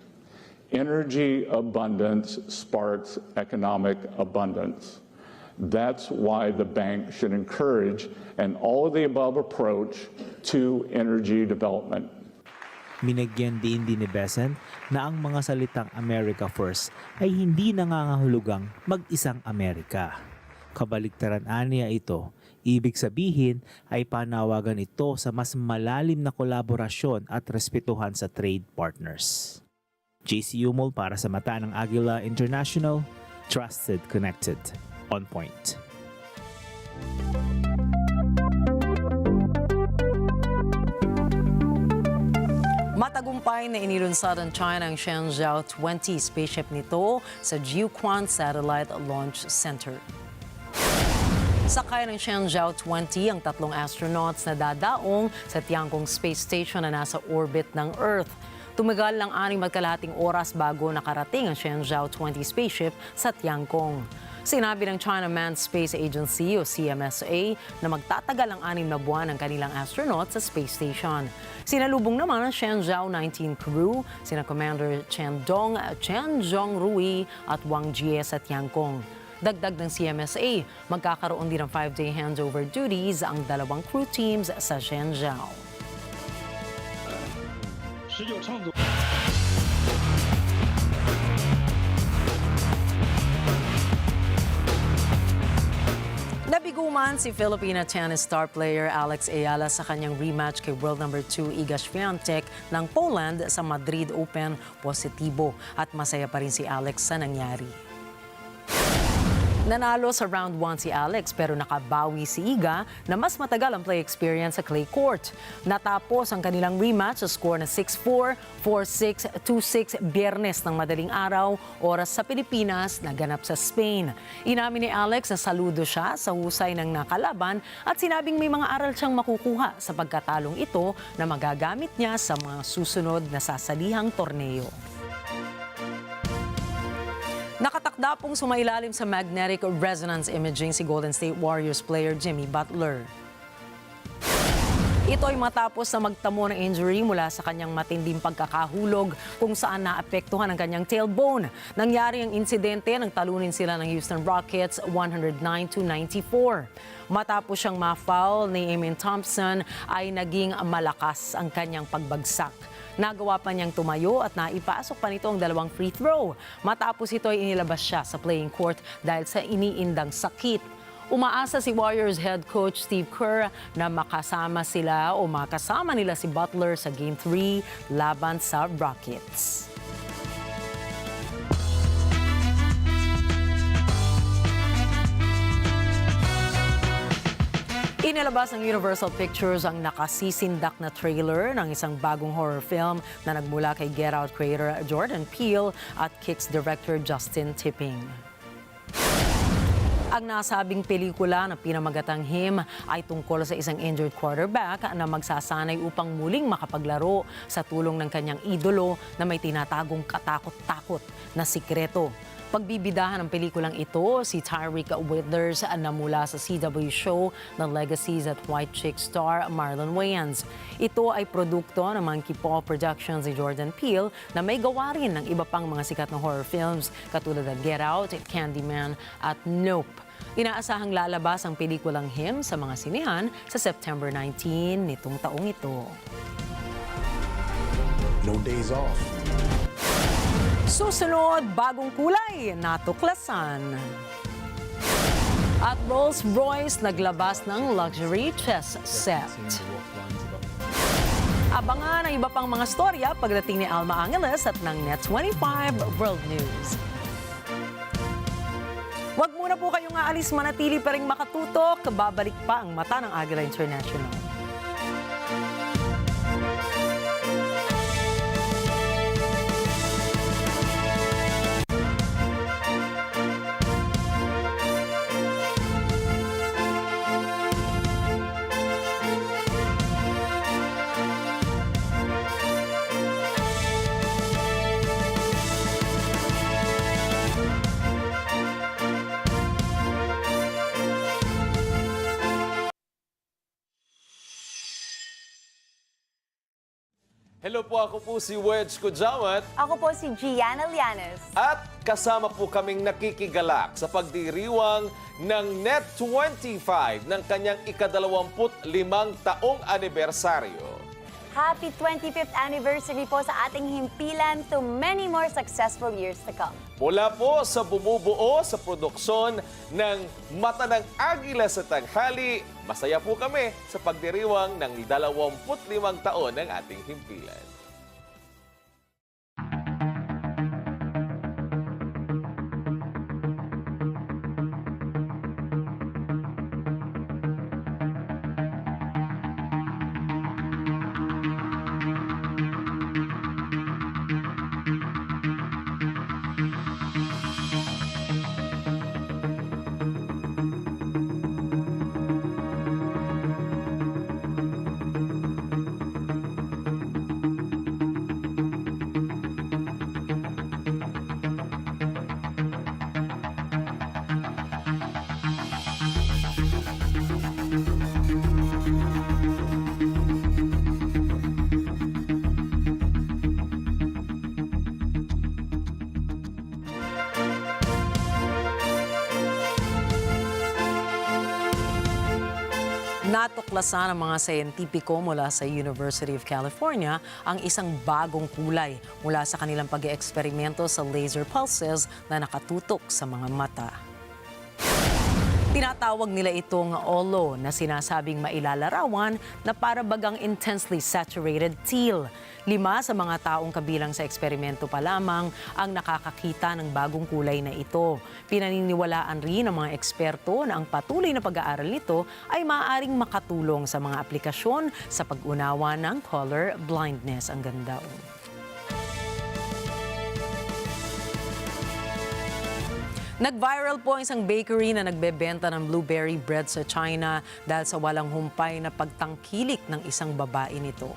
Energy abundance sparks economic abundance. That's why the bank should encourage an all-of-the-above approach to energy development. Minagyan din ni Bessent na ang mga salitang America First ay hindi nangangahulugang mag-isang Amerika. Kabaliktaran aniya ito, ibig sabihin ay panawagan ito sa mas malalim na kolaborasyon at respetuhan sa trade partners. JC Yumul para sa mata ng Agila International, Trusted, Connected, On Point. Matagumpay na inilunsad ng China ang Shenzhou 20 spaceship nito sa Jiuquan Satellite Launch Center. Sakay ng Shenzhou 20 ang tatlong astronauts na dadaong sa Tiangong Space Station na nasa orbit ng Earth. Tumagal lang 6.5 oras bago nakarating ang Shenzhou 20 spaceship sa Tiangong. Sinabi ng China Manned Space Agency o CMSA na magtatagal ang 6 na buwan ang kanilang astronaut sa space station. Sinalubong naman ang Shenzhou 19 crew, sina Commander Chen Dong, Chen Zhongrui at Wang Jie sa Tiangong. Dagdag ng CMSA, magkakaroon din ng 5-day handover duties ang dalawang crew teams sa Shenzhou. Naguman si Filipina tennis star player Alex Agila sa kanyang rematch kay world number 2 Iga Świątek ng Poland sa Madrid Open. Positibo at masaya pa rin si Alex sa nangyari. Nanalo sa round 1 si Alex pero nakabawi si Iga na mas matagal ang play experience sa clay court. Natapos ang kanilang rematch sa score na 6-4, 4-6, 2-6 Biyernes ng madaling araw, oras sa Pilipinas, naganap sa Spain. Inamin ni Alex na saludo siya sa husay ng nakalaban at sinabing may mga aral siyang makukuha sa pagkatalong ito na magagamit niya sa mga susunod na sasalihang torneo. Nakatakda pong sumailalim sa magnetic resonance imaging si Golden State Warriors player Jimmy Butler. Ito ay matapos na magtamo ng injury mula sa kanyang matinding pagkakahulog kung saan naapektuhan ang kanyang tailbone. Nangyari ang insidente nang talunin sila ng Houston Rockets 109-94. Matapos siyang ma-foul ni Amen Thompson ay naging malakas ang kanyang pagbagsak. Nagawa pa niyang tumayo at naipasok pa nito ang 2 free throw. Matapos ito ay inilabas siya sa playing court dahil sa iniindang sakit. Umaasa si Warriors head coach Steve Kerr na makasama nila si Butler sa Game 3 laban sa Rockets. Inilabas ng Universal Pictures ang nakasisindak na trailer ng isang bagong horror film na nagmula kay Get Out creator Jordan Peele at Kicks director Justin Tipping. Ang nasabing pelikula na pinamagatang Him ay tungkol sa isang injured quarterback na magsasanay upang muling makapaglaro sa tulong ng kanyang idolo na may tinatagong katakot-takot na sikreto. Pagbibidahan ng pelikulang ito si Tyreek Withers na mula sa CW show ng Legacies at White Chick star Marlon Wayans. Ito ay produkto ng Monkey Paw Productions ni Jordan Peele na may gawa rin ng iba pang mga sikat na horror films katulad ng Get Out, Candyman at Nope. Inaasahang lalabas ang pelikulang Him sa mga sinehan sa September 19 nitong taong ito. No days off. Susunod, bagong kulay, natuklasan. At Rolls-Royce naglabas ng luxury chess set. Abangan ang iba pang mga storya pagdating ni Alma Angeles at ng NET25 World News. Huwag muna po kayong aalis, manatili pa rin makatutok. Babalik pa ang mata ng Agila International. Hello po, ako po si Wedge Kujawat. Ako po si Gianna Llanes. At kasama po kaming nakikigalak sa pagdiriwang ng NET25 ng kanyang ika-25 taong anibersaryo. Happy 25th anniversary po sa ating himpilan to many more successful years to come. Mula po sa bumubuo sa produksyon ng Mata ng Agila sa Tanghali, masaya po kami sa pagdiriwang ng 25 taon ng ating himpilan. Natuklasan ng mga siyentipiko mula sa University of California ang isang bagong kulay mula sa kanilang pag-eeksperimento sa laser pulses na nakatutok sa mga mata. Tinatawag nila itong olo na sinasabing mailalarawan na para bagang intensely saturated teal. 5 sa mga taong kabilang sa eksperimento pa lamang ang nakakakita ng bagong kulay na ito. Pinaniniwalaan rin ng mga eksperto na ang patuloy na pag-aaral nito ay maaaring makatulong sa mga aplikasyon sa pag-unawa ng color blindness. Ang ganda. Nag-viral po isang bakery na nagbebenta ng blueberry bread sa China dahil sa walang humpay na pagtangkilik ng isang babae nito.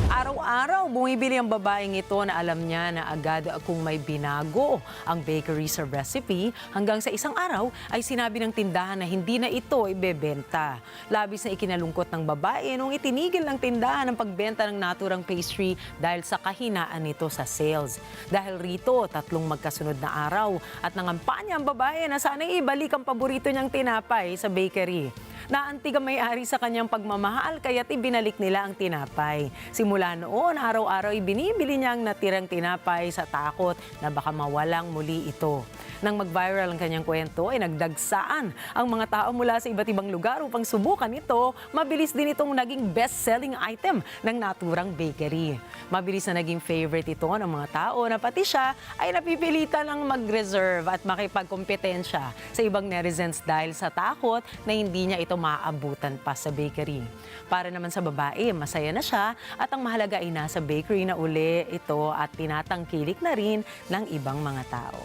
Araw-araw, bumibili ang babaeng ito na alam niya na agad kung may binago ang bakery sa recipe, hanggang sa isang araw ay sinabi ng tindahan na hindi na ito ibebenta. Labis na ikinalungkot ng babae nung itinigil ng tindahan ang pagbenta ng naturang pastry dahil sa kahinaan nito sa sales. Dahil rito, 3 magkasunod na araw at nangampanya ang babae na sana'y ibalik ang paborito niyang tinapay sa bakery. Naantig ang may-ari sa kanyang pagmamahal kaya't ibinalik nila ang tinapay. Simula noon, araw-araw ibinibili niya ang natirang tinapay sa takot na baka mawalang muli ito. Nang mag-viral ang kanyang kwento ay nagdagsaan ang mga tao mula sa iba't ibang lugar upang subukan ito. Mabilis din itong naging best-selling item ng naturang bakery. Mabilis na naging favorite ito ng mga tao na pati siya ay napipilitan ng mag-reserve at makipagkompetensya sa ibang netizens dahil sa takot na hindi niya ito maaabutan pa sa bakery. Para naman sa babae, masaya na siya at ang mahalaga ay nasa bakery na uli ito at tinatangkilik na rin ng ibang mga tao.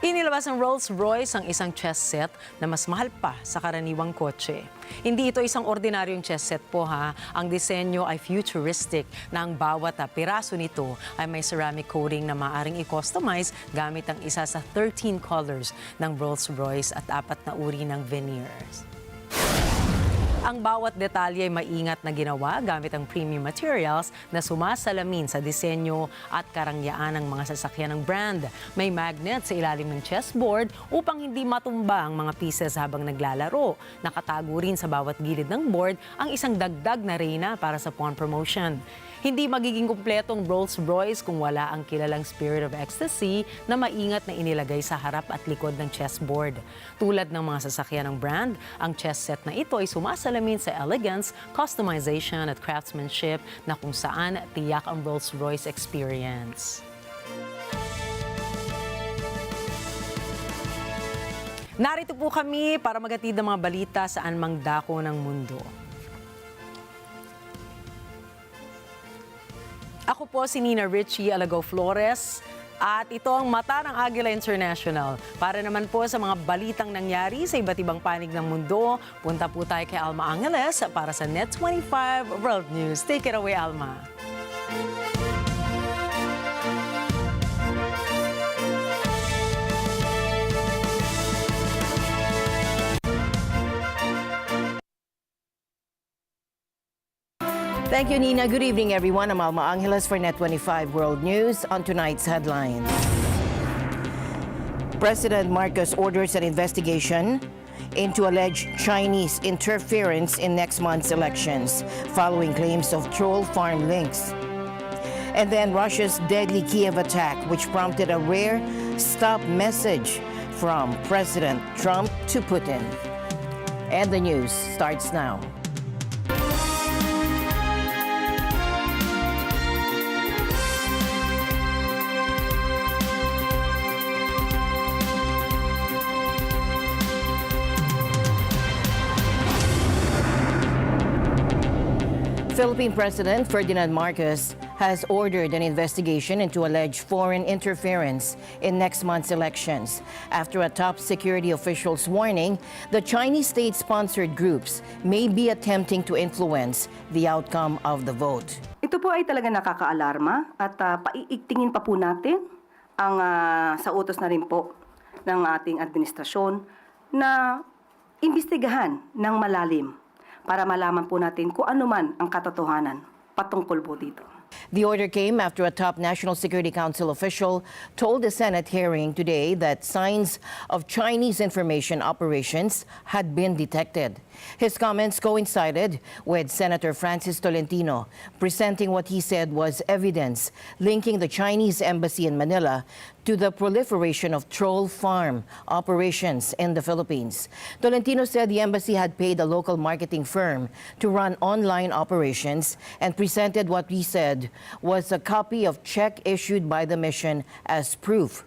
Inilabas ng Rolls-Royce ang isang chess set na mas mahal pa sa karaniwang kotse. Hindi ito isang ordinaryong chess set po ha. Ang disenyo ay futuristic na ang bawat piraso nito ay may ceramic coating na maaaring i-customize gamit ang isa sa 13 colors ng Rolls-Royce at 4 na uri ng veneers. Ang bawat detalye ay maingat na ginawa gamit ang premium materials na sumasalamin sa disenyo at karangyaan ng mga sasakyan ng brand. May magnet sa ilalim ng chessboard upang hindi matumba ang mga pieces habang naglalaro. Nakatago rin sa bawat gilid ng board ang isang dagdag na reyna para sa pawn promotion. Hindi magiging kumpletong Rolls-Royce kung wala ang kilalang Spirit of Ecstasy na maingat na inilagay sa harap at likod ng chessboard. Tulad ng mga sasakyan ng brand, ang chess set na ito ay sumasalamin sa elegance, customization at craftsmanship na kung saan tiyak ang Rolls-Royce experience. Narito po kami para maghatid ng mga balita saan mang dako ng mundo. Ako po si Nina Richie Alago Flores at ito ang Mata ng Agila International. Para naman po sa mga balitang nangyari sa iba't ibang panig ng mundo, punta po tayo kay Alma Angeles para sa NET25 World News. Take it away, Alma. Thank you, Nina. Good evening, everyone. I'm Alma Angeles for NET25 World News. On tonight's headlines. President Marcos orders an investigation into alleged Chinese interference in next month's elections, following claims of troll farm links. And then Russia's deadly Kiev attack, which prompted a rare stop message from President Trump to Putin. And the news starts now. Philippine President Ferdinand Marcos has ordered an investigation into alleged foreign interference in next month's elections after a top security official's warning the Chinese state-sponsored groups may be attempting to influence the outcome of the vote. Ito po ay talaga nakakaalarma at paiigtingin pa po natin ang sa utos na rin po ng ating administrasyon na imbestigahan ng malalim para malaman po natin kung ano man ang katotohanan patungkol po dito. The order came after a top National Security Council official told the Senate hearing today that signs of Chinese information operations had been detected. His comments coincided with Senator Francis Tolentino presenting what he said was evidence linking the Chinese embassy in Manila to the proliferation of troll farm operations in the Philippines. Tolentino said the embassy had paid a local marketing firm to run online operations and presented what he said was a copy of check issued by the mission as proof.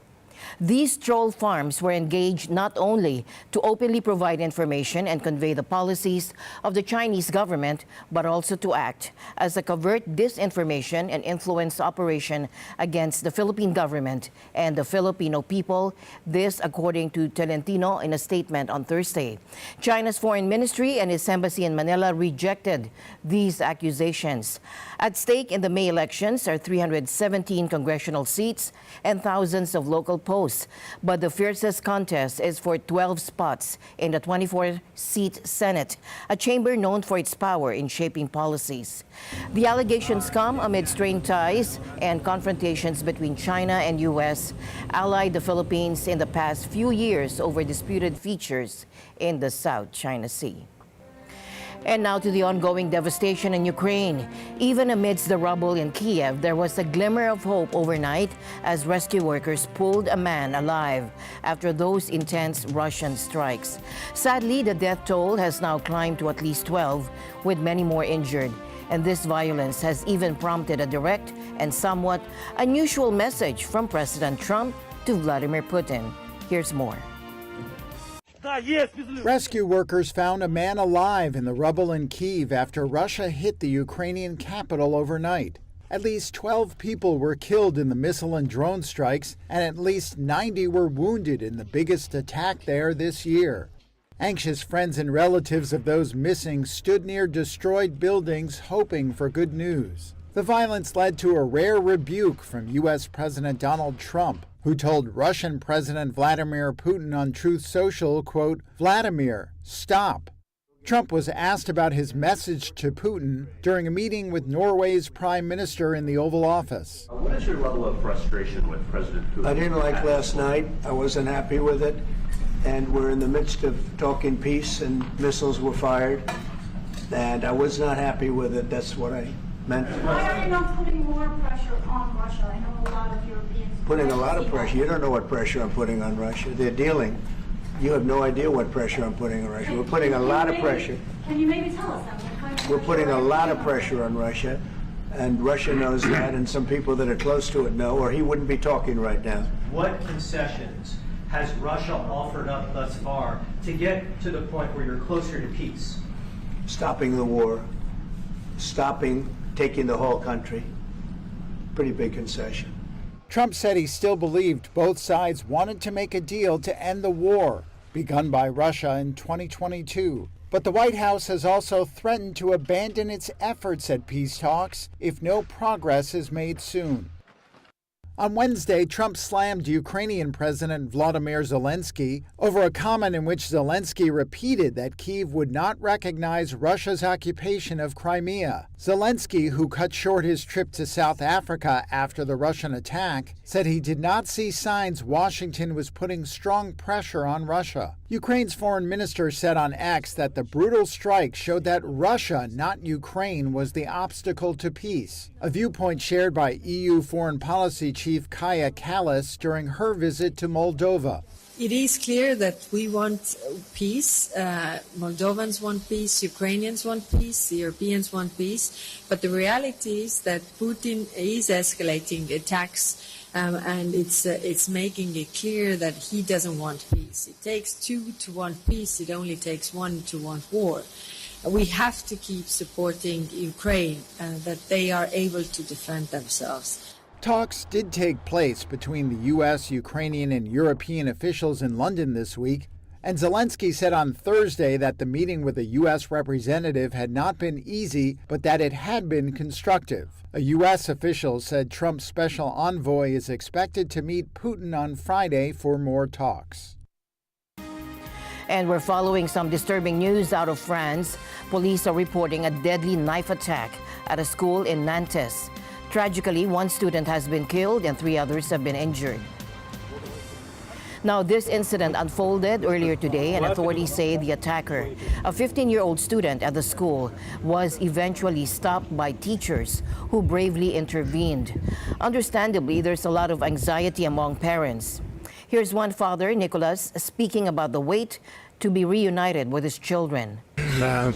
These troll farms were engaged not only to openly provide information and convey the policies of the Chinese government, but also to act as a covert disinformation and influence operation against the Philippine government and the Filipino people. This according to Tolentino in a statement on Thursday. China's foreign ministry and its embassy in Manila rejected these accusations. At stake in the May elections are 317 congressional seats and thousands of local posts. But the fiercest contest is for 12 spots in the 24-seat Senate, a chamber known for its power in shaping policies. The allegations come amid strained ties and confrontations between China and U.S. allied the Philippines in the past few years over disputed features in the South China Sea. And now to the ongoing devastation in Ukraine. Even amidst the rubble in Kiev, there was a glimmer of hope overnight as rescue workers pulled a man alive after those intense Russian strikes. Sadly, the death toll has now climbed to at least 12, with many more injured. And this violence has even prompted a direct and somewhat unusual message from President Trump to Vladimir Putin. Here's more. Rescue workers found a man alive in the rubble in Kyiv after Russia hit the Ukrainian capital overnight. At least 12 people were killed in the missile and drone strikes, and at least 90 were wounded in the biggest attack there this year. Anxious friends and relatives of those missing stood near destroyed buildings hoping for good news. The violence led to a rare rebuke from U.S. President Donald Trump, who told Russian President Vladimir Putin on Truth Social, quote, "Vladimir, stop." Trump was asked about his message to Putin during a meeting with Norway's Prime Minister in the Oval Office. What is your level of frustration with President Putin? I didn't like last night. I wasn't happy with it. And we're in the midst of talking peace, and missiles were fired. And I was not happy with it. That's what I meant. Why are you not putting more pressure on Russia? I know a lot of Europeans. Putting a lot of pressure. You don't know what pressure I'm putting on Russia. They're dealing. You have no idea what pressure I'm putting on Russia. We're putting a lot of pressure. Can you maybe tell us that? We're putting a lot of pressure on Russia, and Russia knows that, and some people that are close to it know, or he wouldn't be talking right now. What concessions has Russia offered up thus far to get to the point where you're closer to peace? Stopping the war, taking the whole country. Pretty big concession. Trump said he still believed both sides wanted to make a deal to end the war begun by Russia in 2022. But the White House has also threatened to abandon its efforts at peace talks if no progress is made soon. On Wednesday, Trump slammed Ukrainian President Volodymyr Zelensky over a comment in which Zelensky repeated that Kyiv would not recognize Russia's occupation of Crimea. Zelensky, who cut short his trip to South Africa after the Russian attack, said he did not see signs Washington was putting strong pressure on Russia. Ukraine's foreign minister said on X that the brutal strike showed that Russia, not Ukraine, was the obstacle to peace, a viewpoint shared by EU Foreign Policy Chief Kaja Kallas during her visit to Moldova. It is clear that we want peace. Moldovans want peace, Ukrainians want peace, the Europeans want peace. But the reality is that Putin is escalating attacks, and it's making it clear that he doesn't want peace. It takes two to want peace. It only takes one to want war. We have to keep supporting Ukraine, that they are able to defend themselves. Talks did take place between the U.S., Ukrainian, and European officials in London this week, and Zelensky said on Thursday that the meeting with a U.S. representative had not been easy, but that it had been constructive. A U.S. official said Trump's special envoy is expected to meet Putin on Friday for more talks. And we're following some disturbing news out of France. Police are reporting a deadly knife attack at a school in Nantes. Tragically, one student has been killed and 3 others have been injured. Now, this incident unfolded earlier today, and authorities say the attacker, a 15-year-old student at the school, was eventually stopped by teachers who bravely intervened. Understandably, there's a lot of anxiety among parents. Here's one father, Nicholas, speaking about the wait to be reunited with his children.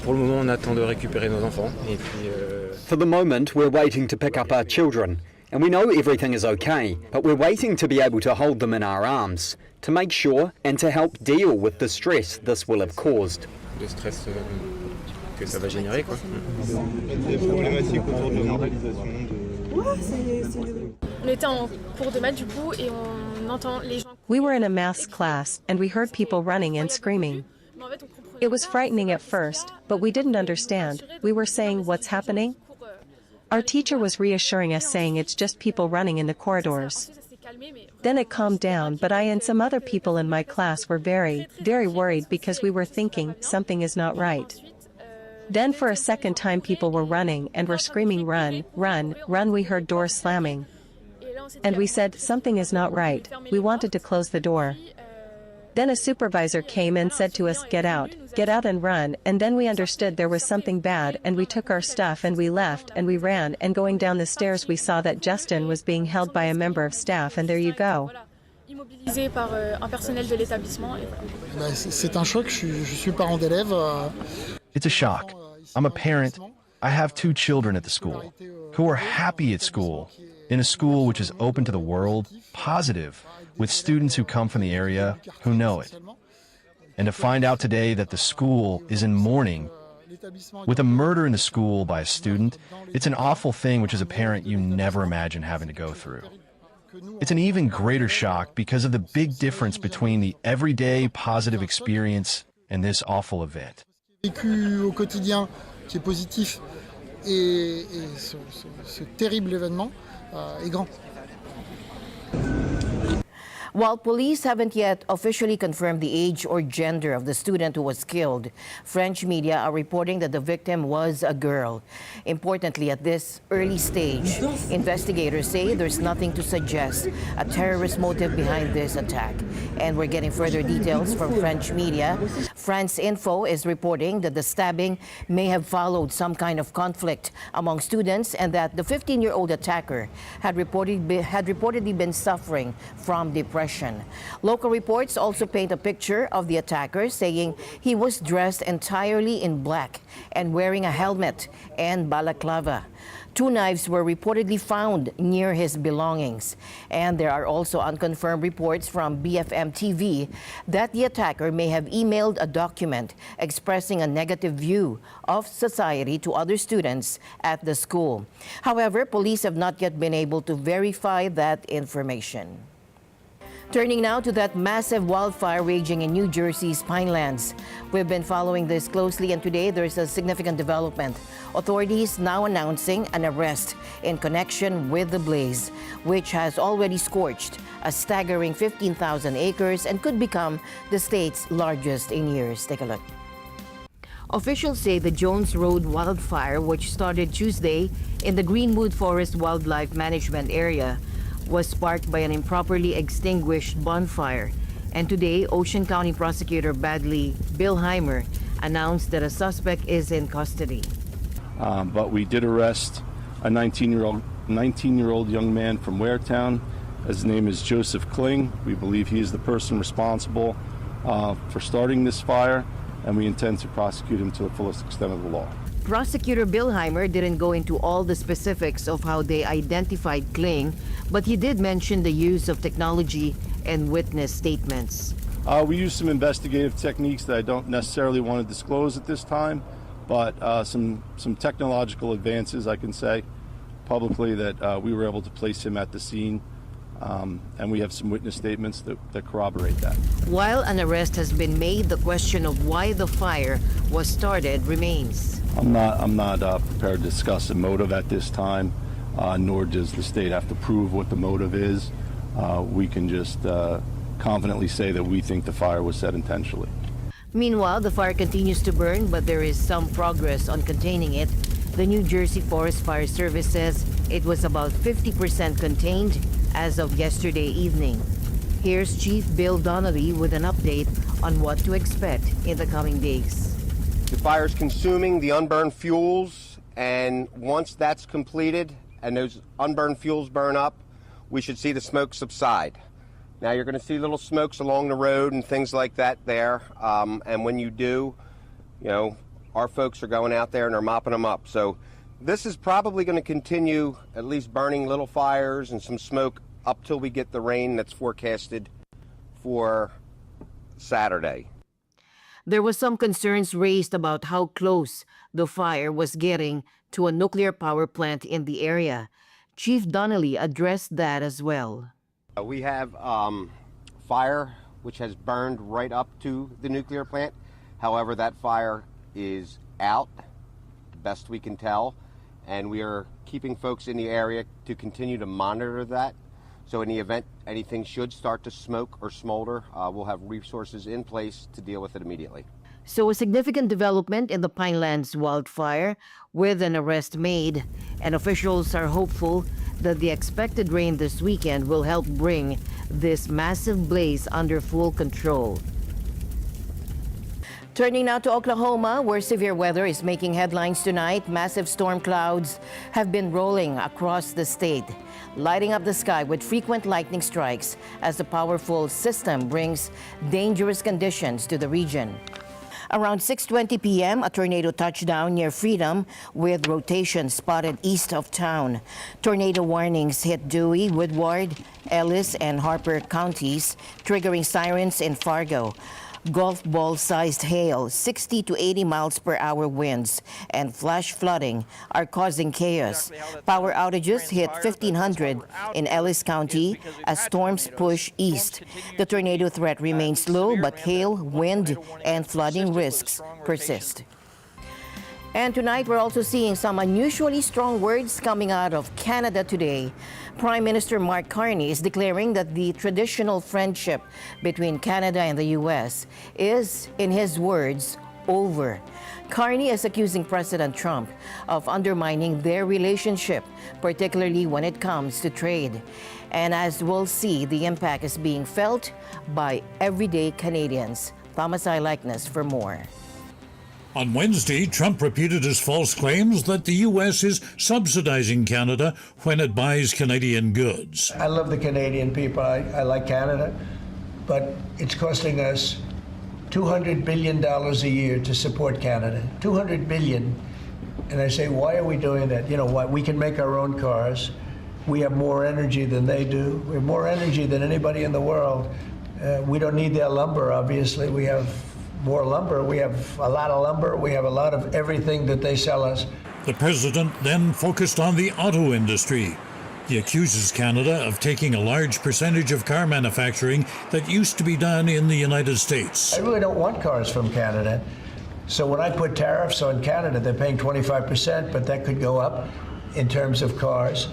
Pour le moment, on attend de récupérer nos enfants. Et puis, For the moment, we're waiting to pick up our children. And we know everything is okay, but we're waiting to be able to hold them in our arms, to make sure and to help deal with the stress this will have caused. Le stress que ça va générer, quoi. On était en cours de maths du coup et on entend les gens. We were in a maths class and we heard people running and screaming. It was frightening at first, but we didn't understand. We were saying, "What's happening?" Our teacher was reassuring us, saying it's just people running in the corridors. Then it calmed down, but I and some other people in my class were very, very worried because we were thinking something is not right. Then for a second time people were running and were screaming, "Run, run, run." We heard doors slamming. And we said, something is not right. We wanted to close the door. Then a supervisor came and said to us, get out and run. And then we understood there was something bad, and we took our stuff and we left and we ran, and going down the stairs we saw that Justin was being held by a member of staff, and there you go. Immobilisé par un personnel de l'établissement. C'est un choc, je suis parent d'élève. It's a shock. I'm a parent. I have 2 children at the school who are happy at school, in a school which is open to the world, positive, with students who come from the area who know it. And to find out today that the school is in mourning with a murder in the school by a student, it's an awful thing which as a parent you never imagine having to go through. It's an even greater shock because of the big difference between the everyday positive experience and this awful event. Vécu au quotidien qui est positif et ce terrible événement est grand. While police haven't yet officially confirmed the age or gender of the student who was killed, French media are reporting that the victim was a girl. Importantly, at this early stage, investigators say there's nothing to suggest a terrorist motive behind this attack. And we're getting further details from French media. France Info is reporting that the stabbing may have followed some kind of conflict among students, and that the 15-year-old attacker had reportedly been suffering from depression. Local reports also paint a picture of the attacker, saying he was dressed entirely in black and wearing a helmet and balaclava. 2 knives were reportedly found near his belongings. And there are also unconfirmed reports from BFM TV that the attacker may have emailed a document expressing a negative view of society to other students at the school. However, police have not yet been able to verify that information. Turning now to that massive wildfire raging in New Jersey's Pinelands. We've been following this closely, and today there's a significant development. Authorities now announcing an arrest in connection with the blaze, which has already scorched a staggering 15,000 acres and could become the state's largest in years. Take a look. Officials say the Jones Road wildfire, which started Tuesday in the Greenwood Forest Wildlife Management Area, was sparked by an improperly extinguished bonfire. And today, Ocean County Prosecutor Badley Billheimer announced that a suspect is in custody. But we did arrest a 19-year-old young man from Waretown. His name is Joseph Kling. We believe he is the person responsible for starting this fire, and we intend to prosecute him to the fullest extent of the law. Prosecutor Billheimer didn't go into all the specifics of how they identified Kling, but he did mention the use of technology and witness statements. We used some investigative techniques that I don't necessarily want to disclose at this time, but some technological advances, I can say publicly, that we were able to place him at the scene, and we have some witness statements that corroborate that. While an arrest has been made, the question of why the fire was started remains. I'm not prepared to discuss a motive at this time, nor does the state have to prove what the motive is. We can just confidently say that we think the fire was set intentionally. Meanwhile, the fire continues to burn, but there is some progress on containing it. The New Jersey Forest Fire Service says It was about 50% contained as of yesterday evening. Here's Chief Bill Donnelly with an update on what to expect in the coming days. The fire is consuming the unburned fuels, and once that's completed and those unburned fuels burn up, we should see the smoke subside. Now you're going to see little smokes along the road and things like that there, and when you do, you know, our folks are going out there and they're mopping them up. So this is probably going to continue, at least burning little fires and some smoke up till we get the rain that's forecasted for Saturday. There was some concerns raised about how close the fire was getting to a nuclear power plant in the area. Chief Donnelly addressed that as well. We have fire which has burned right up to the nuclear plant. However, that fire is out, the best we can tell, and we are keeping folks in the area to continue to monitor that. So in the event anything should start to smoke or smolder, we'll have resources in place to deal with it immediately. So a significant development in the Pinelands wildfire with an arrest made, and officials are hopeful that the expected rain this weekend will help bring this massive blaze under full control. Turning now to Oklahoma, where severe weather is making headlines tonight. Massive storm clouds have been rolling across the state, lighting up the sky with frequent lightning strikes as the powerful system brings dangerous conditions to the region. Around 6:20 p.m., a tornado touched down near Freedom with rotation spotted east of town. Tornado warnings hit Dewey, Woodward, Ellis, and Harper counties, triggering sirens in Fargo. Golf ball-sized hail, 60 to 80 miles per hour winds, and flash flooding are causing chaos. Power outages hit 1,500 in Ellis County as storms push east. The tornado threat remains low, but hail, wind, and flooding risks persist. And tonight, we're also seeing some unusually strong words coming out of Canada today. Prime Minister Mark Carney is declaring that the traditional friendship between Canada and the U.S. is, in his words, over. Carney is accusing President Trump of undermining their relationship, particularly when it comes to trade. And as we'll see, the impact is being felt by everyday Canadians. Thomas I. Likeness for more. On Wednesday, Trump repeated his false claims that the U.S. is subsidizing Canada when it buys Canadian goods. I love the Canadian people. I like Canada, but it's costing us $200 billion a year to support Canada. $200 billion. And I say, why are we doing that? You know what? We can make our own cars. We have more energy than they do. We have more energy than anybody in the world. We don't need their lumber, obviously. We have more lumber. We have a lot of lumber. We have a lot of everything that they sell us. The president then focused on the auto industry. He accuses Canada of taking a large percentage of car manufacturing that used to be done in the United States. I really don't want cars from Canada. So when I put tariffs on Canada, they're paying 25%, but that could go up in terms of cars.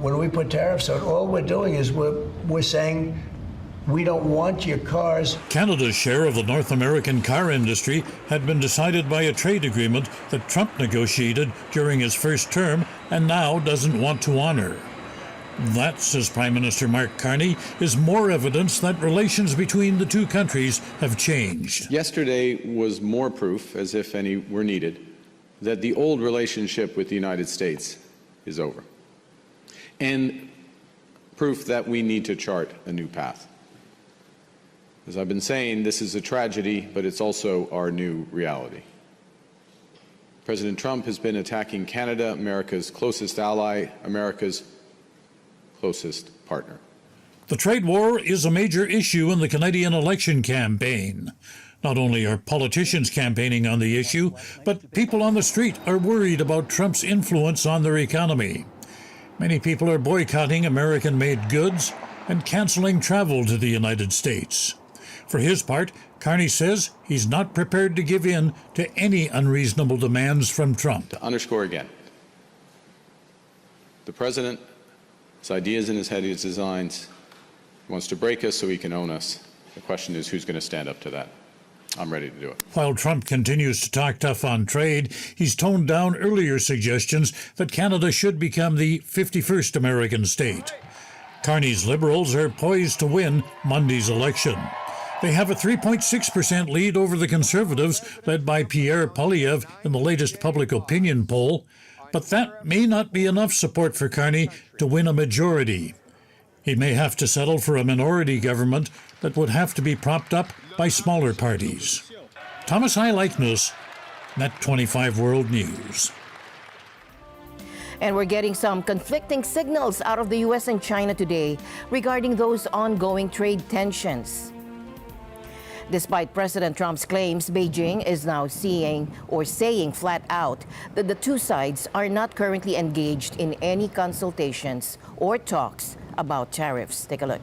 When we put tariffs on, all we're doing is we're saying, we don't want your cars. Canada's share of the North American car industry had been decided by a trade agreement that Trump negotiated during his first term and now doesn't want to honor. That, says Prime Minister Mark Carney, is more evidence that relations between the two countries have changed. Yesterday was more proof, as if any were needed, that the old relationship with the United States is over, and proof that we need to chart a new path. As I've been saying, this is a tragedy, but it's also our new reality. President Trump has been attacking Canada, America's closest ally, America's closest partner. The trade war is a major issue in the Canadian election campaign. Not only are politicians campaigning on the issue, but people on the street are worried about Trump's influence on their economy. Many people are boycotting American-made goods and canceling travel to the United States. For his part, Carney says he's not prepared to give in to any unreasonable demands from Trump. To underscore again, the president, his ideas in his head, his designs, wants to break us so he can own us. The question is, who's going to stand up to that? I'm ready to do it. While Trump continues to talk tough on trade, he's toned down earlier suggestions that Canada should become the 51st American state. Carney's Liberals are poised to win Monday's election. They have a 3.6% lead over the Conservatives, led by Pierre Poilievre in the latest public opinion poll, but that may not be enough support for Carney to win a majority. He may have to settle for a minority government that would have to be propped up by smaller parties. Thomas Highlikeness, NET25 World News. And we're getting some conflicting signals out of the U.S. and China today regarding those ongoing trade tensions. Despite President Trump's claims, Beijing is now saying flat out that the two sides are not currently engaged in any consultations or talks about tariffs. Take a look.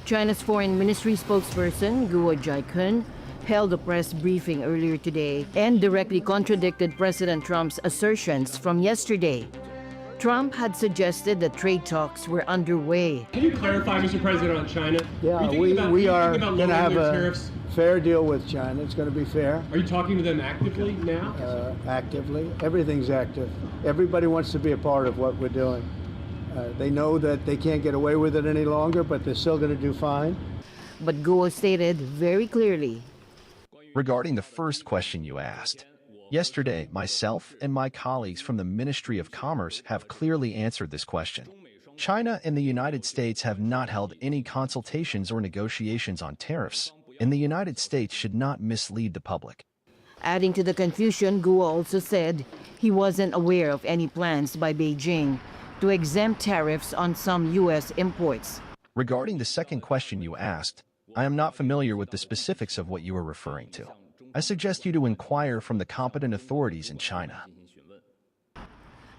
China's Foreign Ministry spokesperson, Guo Jiakun, held a press briefing earlier today and directly contradicted President Trump's assertions from yesterday. Trump had suggested that trade talks were underway. Can you clarify, Mr. President, on China? Yeah, we are going to have a fair deal with China. It's going to be fair. Are you talking to them actively now? Actively. Everything's active. Everybody wants to be a part of what we're doing. They know that they can't get away with it any longer, but they're still going to do fine. But Guo stated very clearly. Regarding the first question you asked, yesterday, myself and my colleagues from the Ministry of Commerce have clearly answered this question. China and the United States have not held any consultations or negotiations on tariffs, and the United States should not mislead the public. Adding to the confusion, Guo also said he wasn't aware of any plans by Beijing to exempt tariffs on some U.S. imports. Regarding the second question you asked, I am not familiar with the specifics of what you are referring to. I suggest you to inquire from the competent authorities in China.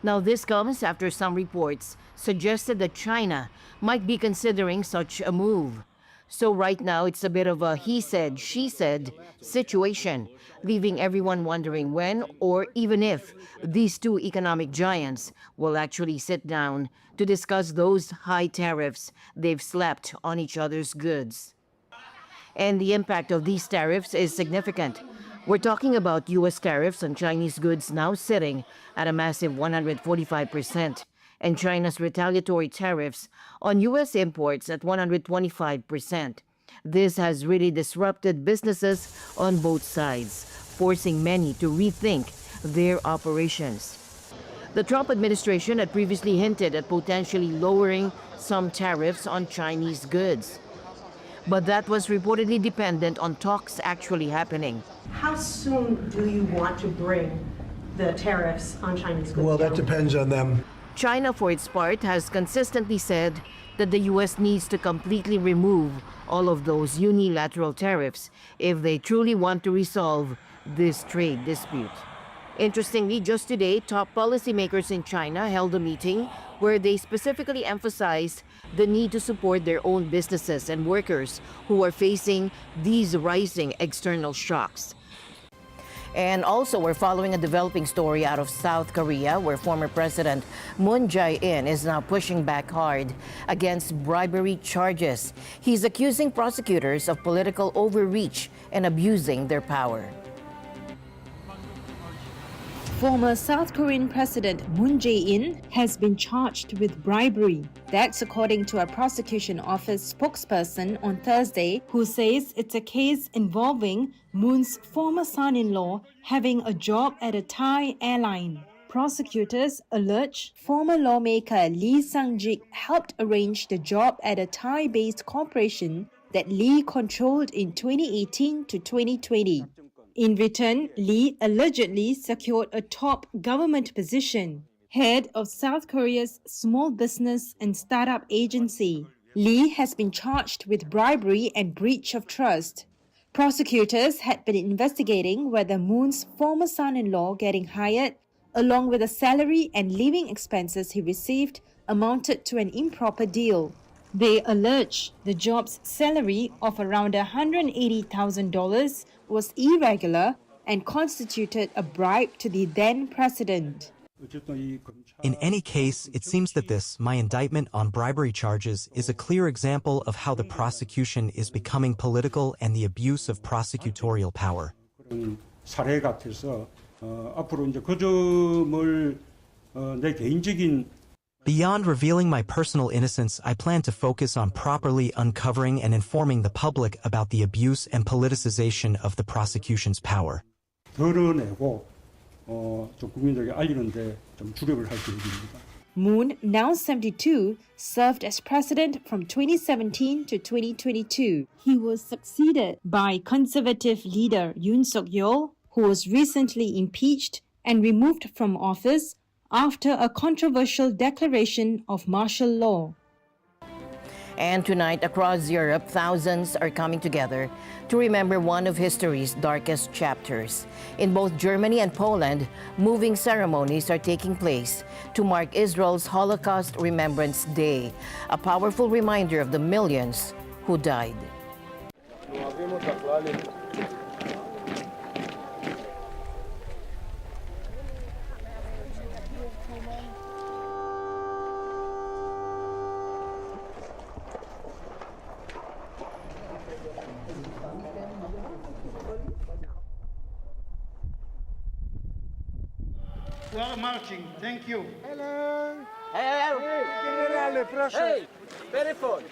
Now, this comes after some reports suggested that China might be considering such a move. So right now, it's a bit of a he said, she said situation, leaving everyone wondering when or even if these two economic giants will actually sit down to discuss those high tariffs they've slapped on each other's goods. And the impact of these tariffs is significant. We're talking about U.S. tariffs on Chinese goods now sitting at a massive 145%, and China's retaliatory tariffs on U.S. imports at 125%. This has really disrupted businesses on both sides, forcing many to rethink their operations. The Trump administration had previously hinted at potentially lowering some tariffs on Chinese goods. But that was reportedly dependent on talks actually happening. How soon do you want to bring the tariffs on Chinese goods Well, that down? depends on them. China, for its part, has consistently said that the U.S. needs to completely remove all of those unilateral tariffs if they truly want to resolve this trade dispute. Interestingly, just today, top policymakers in China held a meeting where they specifically emphasized the need to support their own businesses and workers who are facing these rising external shocks. And also, we're following a developing story out of South Korea, where former President Moon Jae-in is now pushing back hard against bribery charges. He's accusing prosecutors of political overreach and abusing their power. Former South Korean President Moon Jae-in has been charged with bribery. That's according to a prosecution office spokesperson on Thursday, who says it's a case involving Moon's former son-in-law having a job at a Thai airline. Prosecutors allege former lawmaker Lee Sang-jik helped arrange the job at a Thai-based corporation that Lee controlled in 2018 to 2020. In return, Lee allegedly secured a top government position, head of South Korea's Small Business and Startup Agency. Lee has been charged with bribery and breach of trust. Prosecutors had been investigating whether Moon's former son-in-law getting hired, along with the salary and living expenses he received, amounted to an improper deal. They allege the job's salary of around $180,000 was irregular and constituted a bribe to the then president. In any case, it seems that my indictment on bribery charges, is a clear example of how the prosecution is becoming political and the abuse of prosecutorial power. 사례 같아서 앞으로 이제 그 점을 내 개인적인 Beyond revealing my personal innocence, I plan to focus on properly uncovering and informing the public about the abuse and politicization of the prosecution's power. 드러내고 좀 국민들에게 알리는데 좀 주력을 할 계획입니다. Moon, now 72, served as president from 2017 to 2022. He was succeeded by conservative leader Yoon Suk-yeol, who was recently impeached and removed from office after a controversial declaration of martial law. And tonight, across Europe, thousands are coming together to remember one of history's darkest chapters. In both Germany and Poland, moving ceremonies are taking place to mark Israel's Holocaust Remembrance Day, a powerful reminder of the millions who died. Well, marching. Thank you. Hello. Hello. Generale, proszę. Hey, telephone.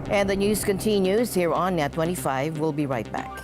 And the news continues here on NET25. We'll be right back.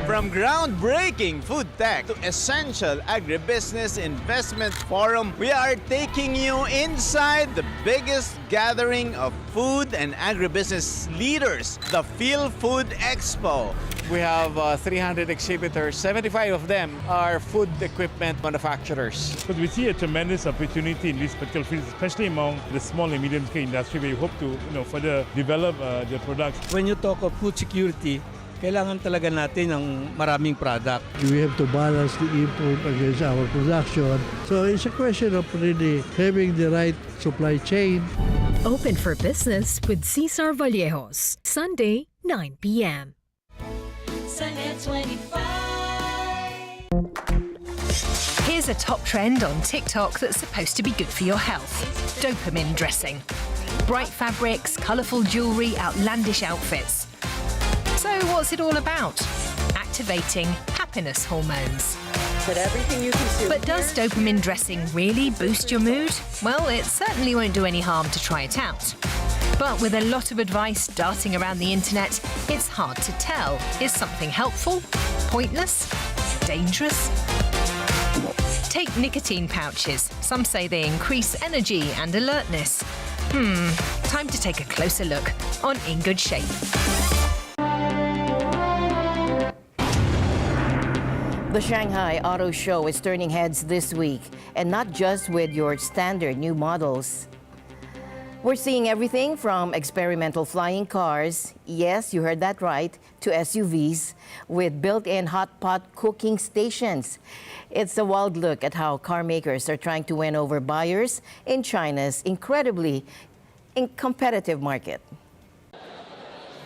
From groundbreaking food tech to essential agribusiness investment forum, we are taking you inside the biggest gathering of food and agribusiness leaders, the Phil Food Expo. We have 300 exhibitors. 75 of them are food equipment manufacturers. Because we see a tremendous opportunity in this particular field, especially among the small and medium-scale industry, where we hope to further develop their products. When you talk of food security, kailangan talaga natin ng maraming product. We have to balance the import against our production. So it's a question of really having the right supply chain. Open for business with Cesar Vallejos, Sunday, 9 p.m. Here's a top trend on TikTok that's supposed to be good for your health. Dopamine dressing. Bright fabrics, colourful jewellery, outlandish outfits. So what's it all about? Activating happiness hormones. Put everything you consume. But does dopamine dressing really boost your mood? Well, it certainly won't do any harm to try it out. But with a lot of advice darting around the internet, it's hard to tell. Is something helpful? Pointless? Dangerous? Take nicotine pouches. Some say they increase energy and alertness. Time to take a closer look on In Good Shape. The Shanghai Auto Show is turning heads this week, and not just with your standard new models. We're seeing everything from experimental flying cars, yes, you heard that right, to SUVs with built-in hot pot cooking stations. It's a wild look at how car makers are trying to win over buyers in China's incredibly competitive market.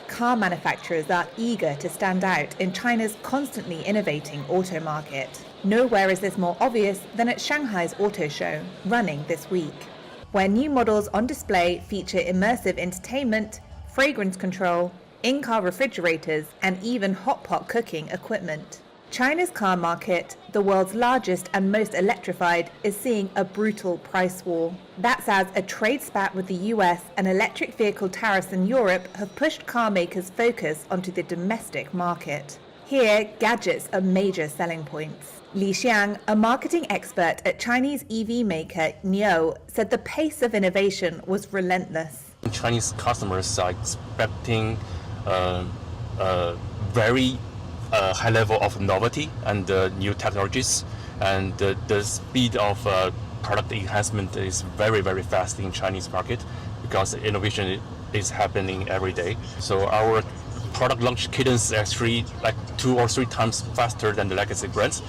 Car manufacturers are eager to stand out in China's constantly innovating auto market. Nowhere is this more obvious than at Shanghai's auto show, running this week, where new models on display feature immersive entertainment, fragrance control, in-car refrigerators, and even hot pot cooking equipment. China's car market, the world's largest and most electrified, is seeing a brutal price war. That's as a trade spat with the US and electric vehicle tariffs in Europe have pushed car makers' focus onto the domestic market. Here, gadgets are major selling points. Li Xiang, a marketing expert at Chinese EV maker NIO, said the pace of innovation was relentless. Chinese customers are expecting very high level of novelty and new technologies, and the speed of product enhancement is very, very fast in Chinese market because innovation is happening every day. So our product launch cadence is actually like 2 or 3 times faster than the legacy brands.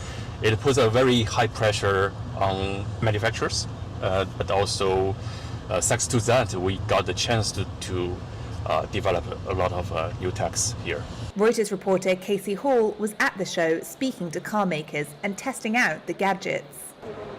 It puts a very high pressure on manufacturers, but also thanks to that, we got the chance to develop a lot of new techs here. Reuters reporter Casey Hall was at the show speaking to car makers and testing out the gadgets.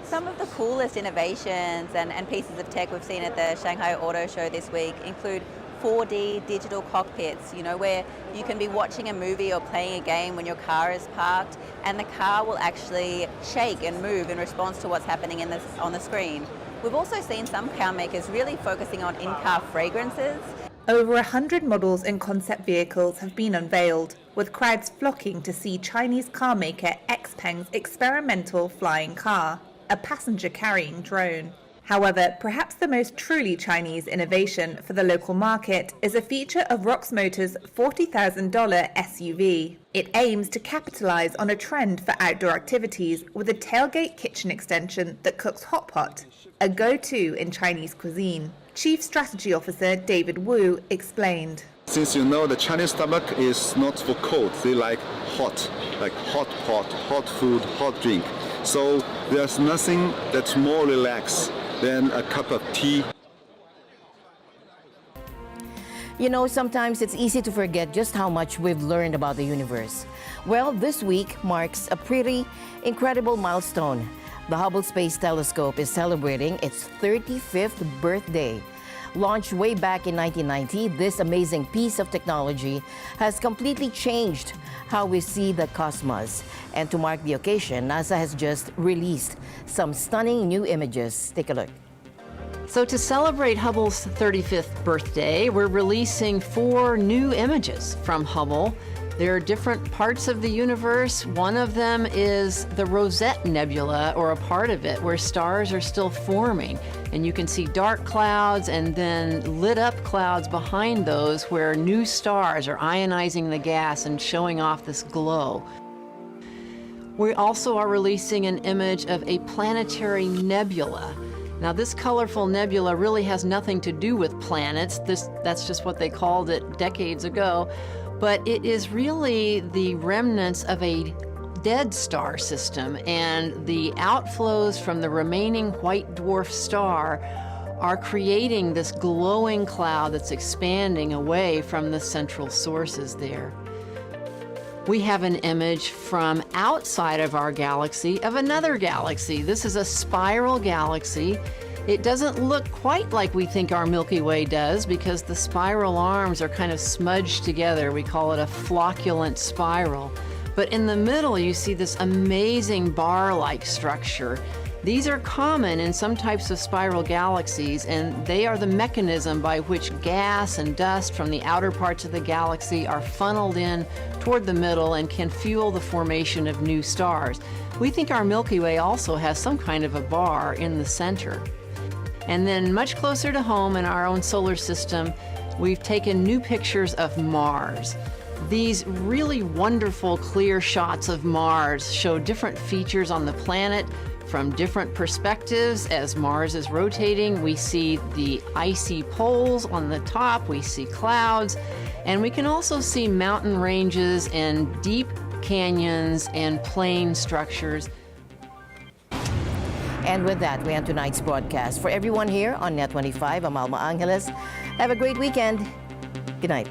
Some of the coolest innovations and pieces of tech we've seen at the Shanghai Auto Show this week include 4D digital cockpits, where you can be watching a movie or playing a game when your car is parked, and the car will actually shake and move in response to what's happening on the screen. We've also seen some car makers really focusing on in-car fragrances. Over 100 models and concept vehicles have been unveiled, with crowds flocking to see Chinese car maker XPeng's experimental flying car, a passenger-carrying drone. However, perhaps the most truly Chinese innovation for the local market is a feature of Rox Motors' $40,000 SUV. It aims to capitalize on a trend for outdoor activities with a tailgate kitchen extension that cooks hot pot, a go-to in Chinese cuisine. Chief Strategy Officer David Wu explained. Since the Chinese stomach is not for cold, they like hot pot, hot food, hot drink. So there's nothing that's more relaxed than a cup of tea. Sometimes it's easy to forget just how much we've learned about the universe. Well, this week marks a pretty incredible milestone. The Hubble Space Telescope is celebrating its 35th birthday. Launched way back in 1990, this amazing piece of technology has completely changed how we see the cosmos. And to mark the occasion, NASA has just released some stunning new images. Take a look. So to celebrate Hubble's 35th birthday, we're releasing 4 new images from Hubble. There are different parts of the universe. One of them is the Rosette Nebula, or a part of it, where stars are still forming. And you can see dark clouds and then lit up clouds behind those where new stars are ionizing the gas and showing off this glow. We also are releasing an image of a planetary nebula. Now, this colorful nebula really has nothing to do with planets. That's just what they called it decades ago. But it is really the remnants of a dead star system, and the outflows from the remaining white dwarf star are creating this glowing cloud that's expanding away from the central sources there. We have an image from outside of our galaxy of another galaxy. This is a spiral galaxy. It doesn't look quite like we think our Milky Way does because the spiral arms are kind of smudged together. We call it a flocculent spiral. But in the middle, you see this amazing bar-like structure. These are common in some types of spiral galaxies, and they are the mechanism by which gas and dust from the outer parts of the galaxy are funneled in toward the middle and can fuel the formation of new stars. We think our Milky Way also has some kind of a bar in the center. And then much closer to home in our own solar system, we've taken new pictures of Mars. These really wonderful clear shots of Mars show different features on the planet from different perspectives. As Mars is rotating, we see the icy poles on the top, we see clouds, and we can also see mountain ranges and deep canyons and plain structures. And with that, we end tonight's broadcast. For everyone here on NET25, I'm Alma Angeles. Have a great weekend. Good night.